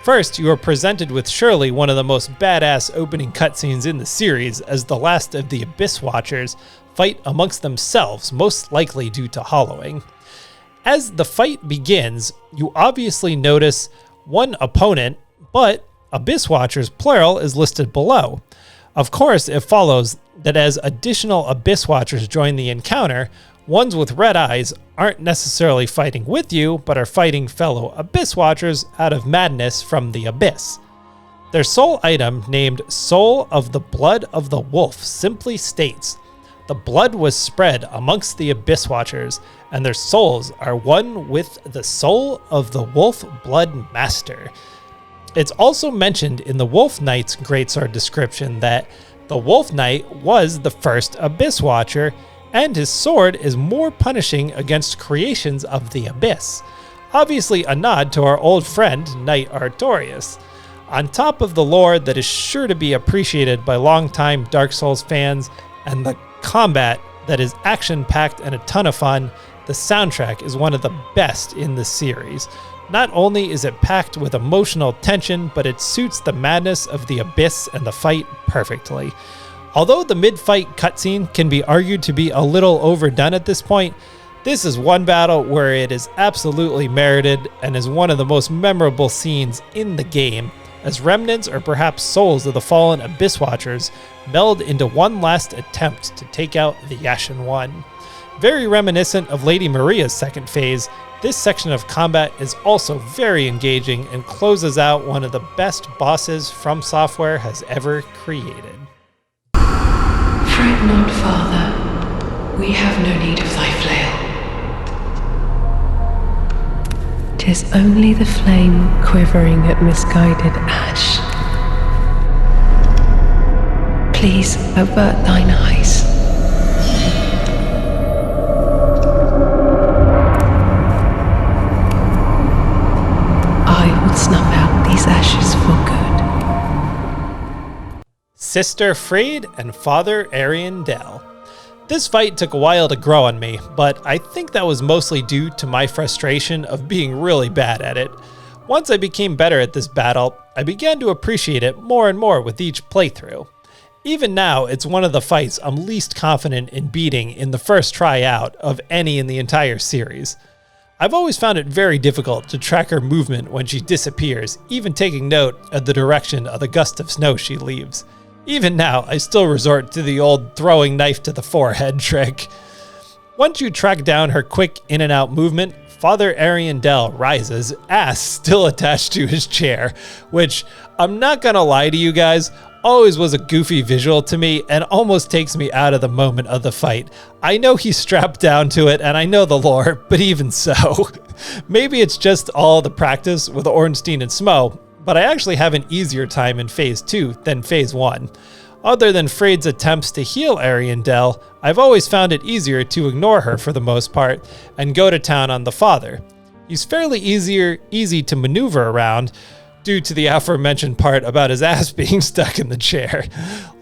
First, you are presented with surely one of the most badass opening cutscenes in the series, as the last of the Abysswatchers fight amongst themselves, most likely due to hollowing. As the fight begins, you obviously notice one opponent, but Abysswatchers plural is listed below. Of course, it follows that as additional Abysswatchers join the encounter, ones with red eyes aren't necessarily fighting with you, but are fighting fellow Abysswatchers out of madness from the Abyss. Their soul item, named Soul of the Blood of the Wolf, simply states, "The blood was spread amongst the Abysswatchers, and their souls are one with the soul of the Wolf Blood Master." It's also mentioned in the Wolf Knight's greatsword description that the Wolf Knight was the first Abysswatcher, and his sword is more punishing against creations of the Abyss. Obviously a nod to our old friend, Knight Artorias. On top of the lore that is sure to be appreciated by longtime Dark Souls fans, and the combat that is action-packed and a ton of fun, the soundtrack is one of the best in the series. Not only is it packed with emotional tension, but it suits the madness of the Abyss and the fight perfectly. Although the mid-fight cutscene can be argued to be a little overdone at this point, this is one battle where it is absolutely merited and is one of the most memorable scenes in the game, as remnants or perhaps souls of the fallen Abysswatchers meld into one last attempt to take out the Ashen One. Very reminiscent of Lady Maria's second phase, this section of combat is also very engaging and closes out one of the best bosses FromSoftware has ever created. Fret not, Father. We have no need of thy flail. 'Tis only the flame quivering at misguided ash. Please avert thine eyes. I will snuff out these ashes for good. Sister Freyd and Father Aryan Dell. This fight took a while to grow on me, but I think that was mostly due to my frustration of being really bad at it. Once I became better at this battle, I began to appreciate it more and more with each playthrough. Even now, it's one of the fights I'm least confident in beating in the first try out of any in the entire series. I've always found it very difficult to track her movement when she disappears, even taking note of the direction of the gust of snow she leaves. Even now, I still resort to the old throwing knife to the forehead trick. Once you track down her quick in and out movement, Father Aryan Dell rises, ass still attached to his chair, which, I'm not gonna lie to you guys, always was a goofy visual to me and almost takes me out of the moment of the fight. I know he's strapped down to it and I know the lore, but even so. Maybe it's just all the practice with Ornstein and Smo, but I actually have an easier time in Phase 2 than Phase 1. Other than Freyd's attempts to heal Aryan Dell, I've always found it easier to ignore her for the most part and go to town on the Father. He's fairly easy to maneuver around due to the aforementioned part about his ass being stuck in the chair.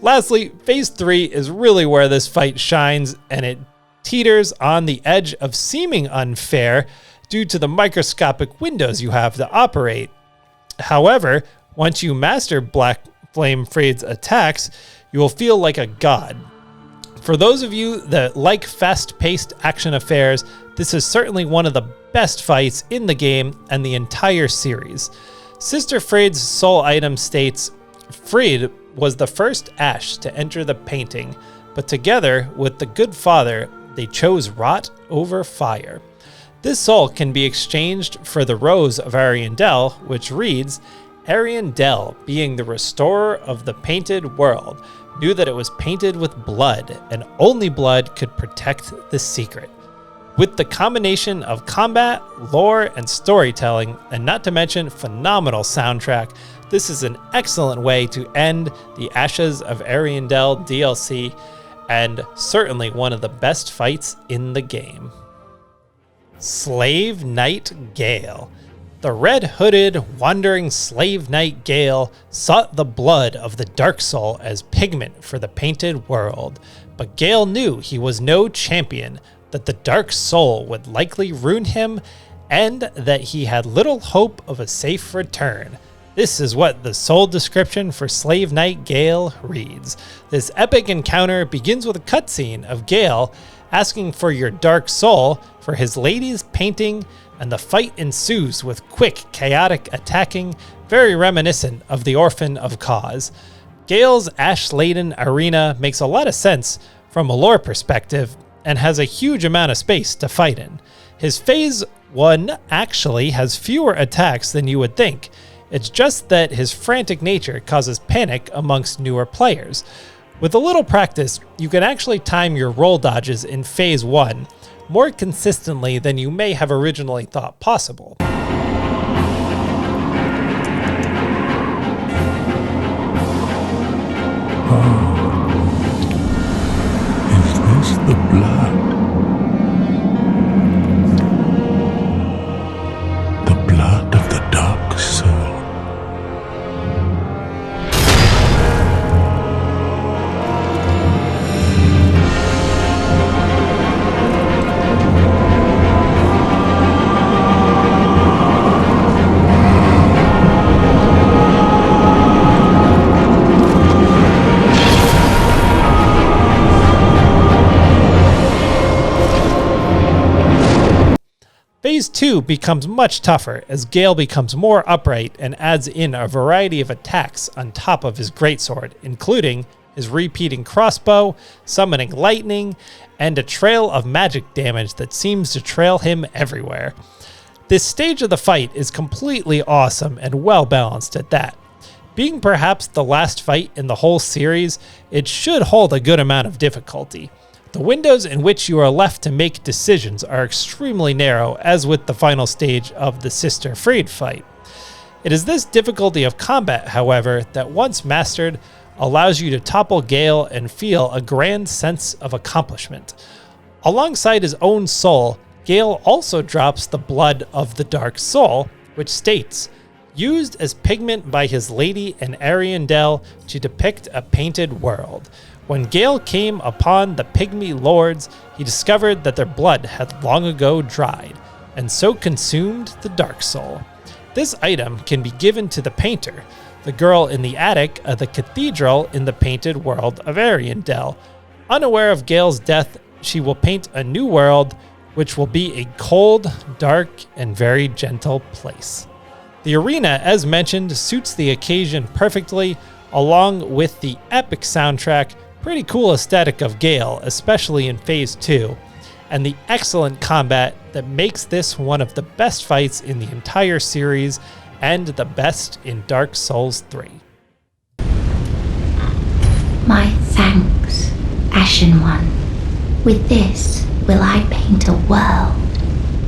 Lastly, Phase 3 is really where this fight shines, and it teeters on the edge of seeming unfair due to the microscopic windows you have to operate. However, once you master Black Flame Freyd's attacks, you will feel like a god. For those of you that like fast-paced action affairs, this is certainly one of the best fights in the game and the entire series. Sister Freyd's soul item states, Freyd was the first Ash to enter the painting, but together with the Good Father, they chose rot over fire. This soul can be exchanged for the Rose of Aryan Dell, which reads, Aryan Dell, being the restorer of the painted world, knew that it was painted with blood, and only blood could protect the secret. With the combination of combat, lore, and storytelling, and not to mention phenomenal soundtrack, this is an excellent way to end the Ashes of Aryan Dell DLC, and certainly one of the best fights in the game. Slave Knight Gale. The red-hooded, wandering slave knight Gale sought the blood of the Dark Soul as pigment for the painted world, but Gale knew he was no champion, that the Dark Soul would likely ruin him, and that he had little hope of a safe return. This is what the soul description for Slave Knight Gale reads. This epic encounter begins with a cutscene of Gale asking for your Dark Soul for his lady's painting, and the fight ensues with quick, chaotic attacking, very reminiscent of the Orphan of Cause. Gale's ash-laden arena makes a lot of sense from a lore perspective, and has a huge amount of space to fight in. His Phase 1 actually has fewer attacks than you would think. It's just that his frantic nature causes panic amongst newer players. With a little practice, you can actually time your roll dodges in Phase 1 more consistently than you may have originally thought possible. Is this the blood? The blood of the Dark Soul. Phase 2 becomes much tougher as Gale becomes more upright and adds in a variety of attacks on top of his greatsword, including his repeating crossbow, summoning lightning, and a trail of magic damage that seems to trail him everywhere. This stage of the fight is completely awesome and well balanced at that. Being perhaps the last fight in the whole series, it should hold a good amount of difficulty. The windows in which you are left to make decisions are extremely narrow, as with the final stage of the Sister Freed fight. It is this difficulty of combat, however, that once mastered, allows you to topple Gale and feel a grand sense of accomplishment. Alongside his own soul, Gale also drops the blood of the Dark Soul, which states, used as pigment by his lady and Aryan Dell to depict a painted world. When Gale came upon the Pygmy Lords, he discovered that their blood had long ago dried, and so consumed the Dark Soul. This item can be given to the painter, the girl in the attic of the cathedral in the painted world of Aryan Dell. Unaware of Gale's death, she will paint a new world, which will be a cold, dark, and very gentle place. The arena, as mentioned, suits the occasion perfectly, along with the epic soundtrack, pretty cool aesthetic of Gale, especially in Phase 2, and the excellent combat that makes this one of the best fights in the entire series and the best in Dark Souls 3. My thanks, Ashen One. With this will I paint a world.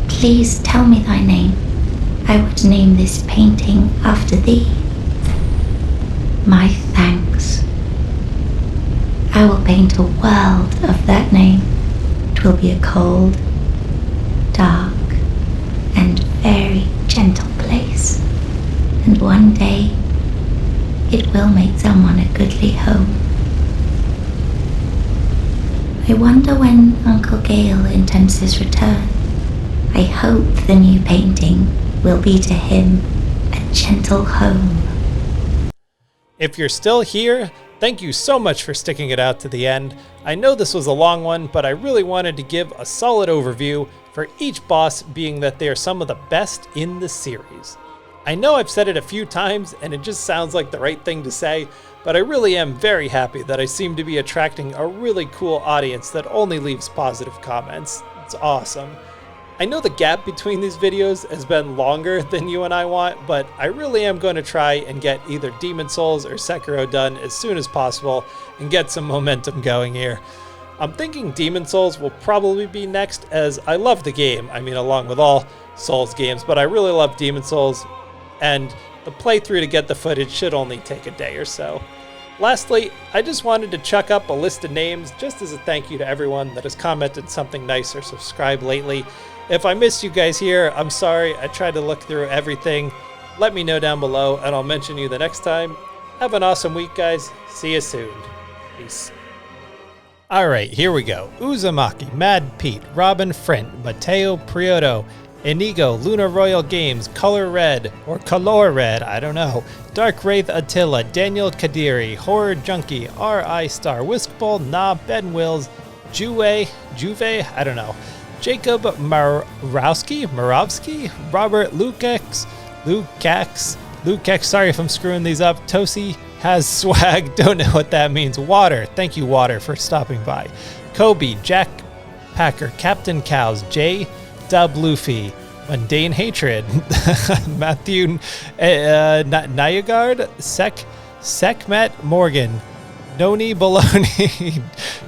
Please tell me thy name. I would name this painting after thee. My thanks. I will paint a world of that name. It will be a cold, dark, and very gentle place. And one day, it will make someone a goodly home. I wonder when Uncle Gale intends his return. I hope the new painting will be to him a gentle home. If you're still here, thank you so much for sticking it out to the end. I know this was a long one, but I really wanted to give a solid overview for each boss, being that they are some of the best in the series. I know I've said it a few times and it just sounds like the right thing to say, but I really am very happy that I seem to be attracting a really cool audience that only leaves positive comments. It's awesome. I know the gap between these videos has been longer than you and I want, but I really am going to try and get either Demon Souls or Sekiro done as soon as possible and get some momentum going here. I'm thinking Demon Souls will probably be next, as I love the game. I mean, along with all Souls games, but I really love Demon Souls, and the playthrough to get the footage should only take a day or so. Lastly, I just wanted to chuck up a list of names just as a thank you to everyone that has commented something nice or subscribed lately. If I missed you guys here, I'm sorry. I tried to look through everything. Let me know down below and I'll mention you the next time. Have an awesome week, guys. See you soon. Peace. Alright, here we go. Uzumaki, Mad Pete, Robin Frint, Mateo Prioto, Inigo, Luna Royal Games, Color Red, or Color Red, I don't know. Dark Wraith Attila, Daniel Kadiri, Horror Junkie, R.I. Star, Whiskball, Na, Ben Wills, Juve, I don't know. Jacob Morawski, Robert Lukacs, sorry if I'm screwing these up. Tosi has swag, don't know what that means. Water, thank you Water for stopping by. Kobe, Jack Packer, Captain Cows, Jay, Dub Luffy, Mundane Hatred, Matthew Nyagard, Sekmet Morgan, Noni Baloney,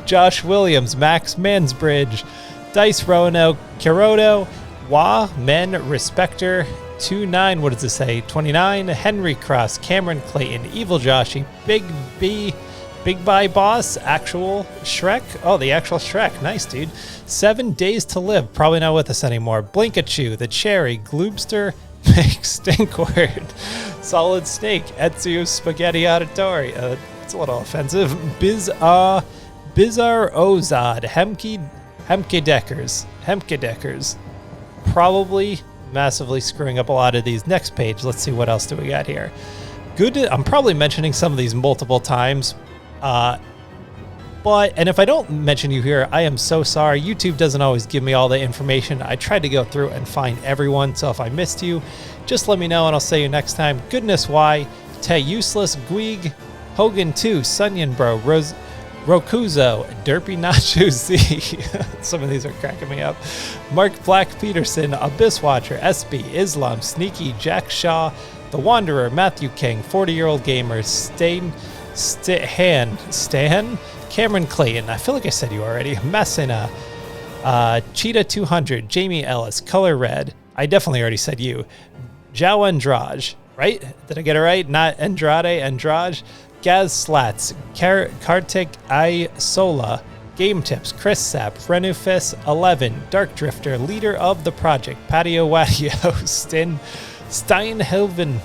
Josh Williams, Max Mansbridge, Dice Roanoke, Kirodo, Wa Men Respecter, 29, what does this say? 29, Henry Cross, Cameron Clayton, Evil Joshy, Big Buy Boss, Actual Shrek. Oh, the actual Shrek. Nice, dude. 7 Days to Live. Probably not with us anymore. Blinkachu, The Cherry, Gloobster, Make Stinkword, Solid Snake, Etsu Spaghetti Auditori. It's a little offensive. Bizarre Ozad, Hemke Deckers. Probably massively screwing up a lot of these. Next page. Let's see what else do we got here. Good. I'm probably mentioning some of these multiple times. And if I don't mention you here, I am so sorry. YouTube doesn't always give me all the information. I tried to go through and find everyone, so if I missed you, just let me know and I'll see you next time. Goodness why, Te Useless Guig, Hogan 2, Sunyan Bro, Rokuzo, Derpy Nacho Z. Some of these are cracking me up. Mark Black Peterson, Abysswatcher, SB, Islam, Sneaky, Jack Shaw, The Wanderer, Matthew King, 40-year-old gamer, Stan, Cameron Clayton, I feel like I said you already, Messina, Cheetah 200, Jamie Ellis, Color Red, I definitely already said you, Jao Andrade, right? Did I get it right? Not Andrade, Gaz Slats, Kartik I Sola, Game Tips, Chris Sapp, Renufis 11, Dark Drifter, Leader of the Project, Patio Wadio, Steinhilven,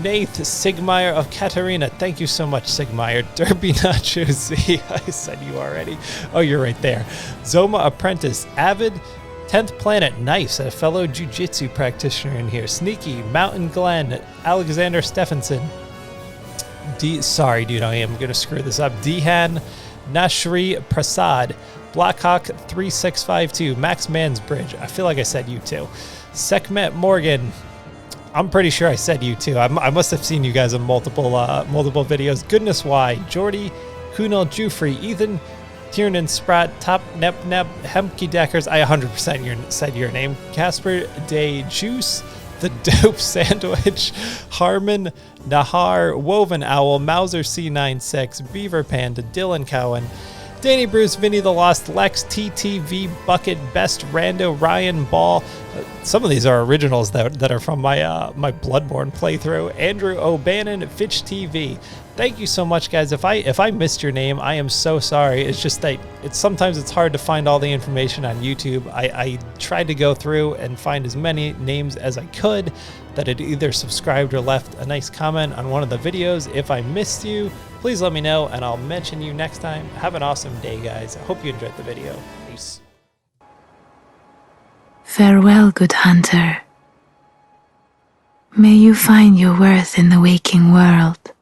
Nath, Sigmeyer of Katarina. Thank you so much, Sigmeyer. Derby Nacho Z. I said you already. Oh, you're right there. Zoma Apprentice, Avid, 10th Planet, nice. A fellow jiu-jitsu practitioner in here. Sneaky, Mountain Glen, Alexander Stephenson. Sorry, dude, I am going to screw this up. Dehan, Nashri Prasad, Blackhawk 3652, Max Mansbridge. I feel like I said you too. Sekhmet Morgan. I'm pretty sure I said you too. I must have seen you guys in multiple videos. Goodness why. Jordy, Kunal Jufrey, Ethan, Tiernan Spratt, Top Nep, Hemke Deckers. I 100% said your name. Casper Day Juice, The Dope Sandwich, Harmon, Nahar, Woven Owl, Mauser C96, Beaver Panda, Dylan Cowan, Danny Bruce, Vinny the Lost, Lex, TTV, Bucket, Best, Rando, Ryan Ball. Some of these are originals that are from my my Bloodborne playthrough. Andrew O'Bannon, Fitch TV. Thank you so much, guys. If I missed your name, I am so sorry. It's just that sometimes it's hard to find all the information on YouTube. I tried to go through and find as many names as I could that had either subscribed or left a nice comment on one of the videos. If I missed you, please let me know and I'll mention you next time. Have an awesome day, guys. I hope you enjoyed the video. Peace. Farewell, good hunter. May you find your worth in the waking world.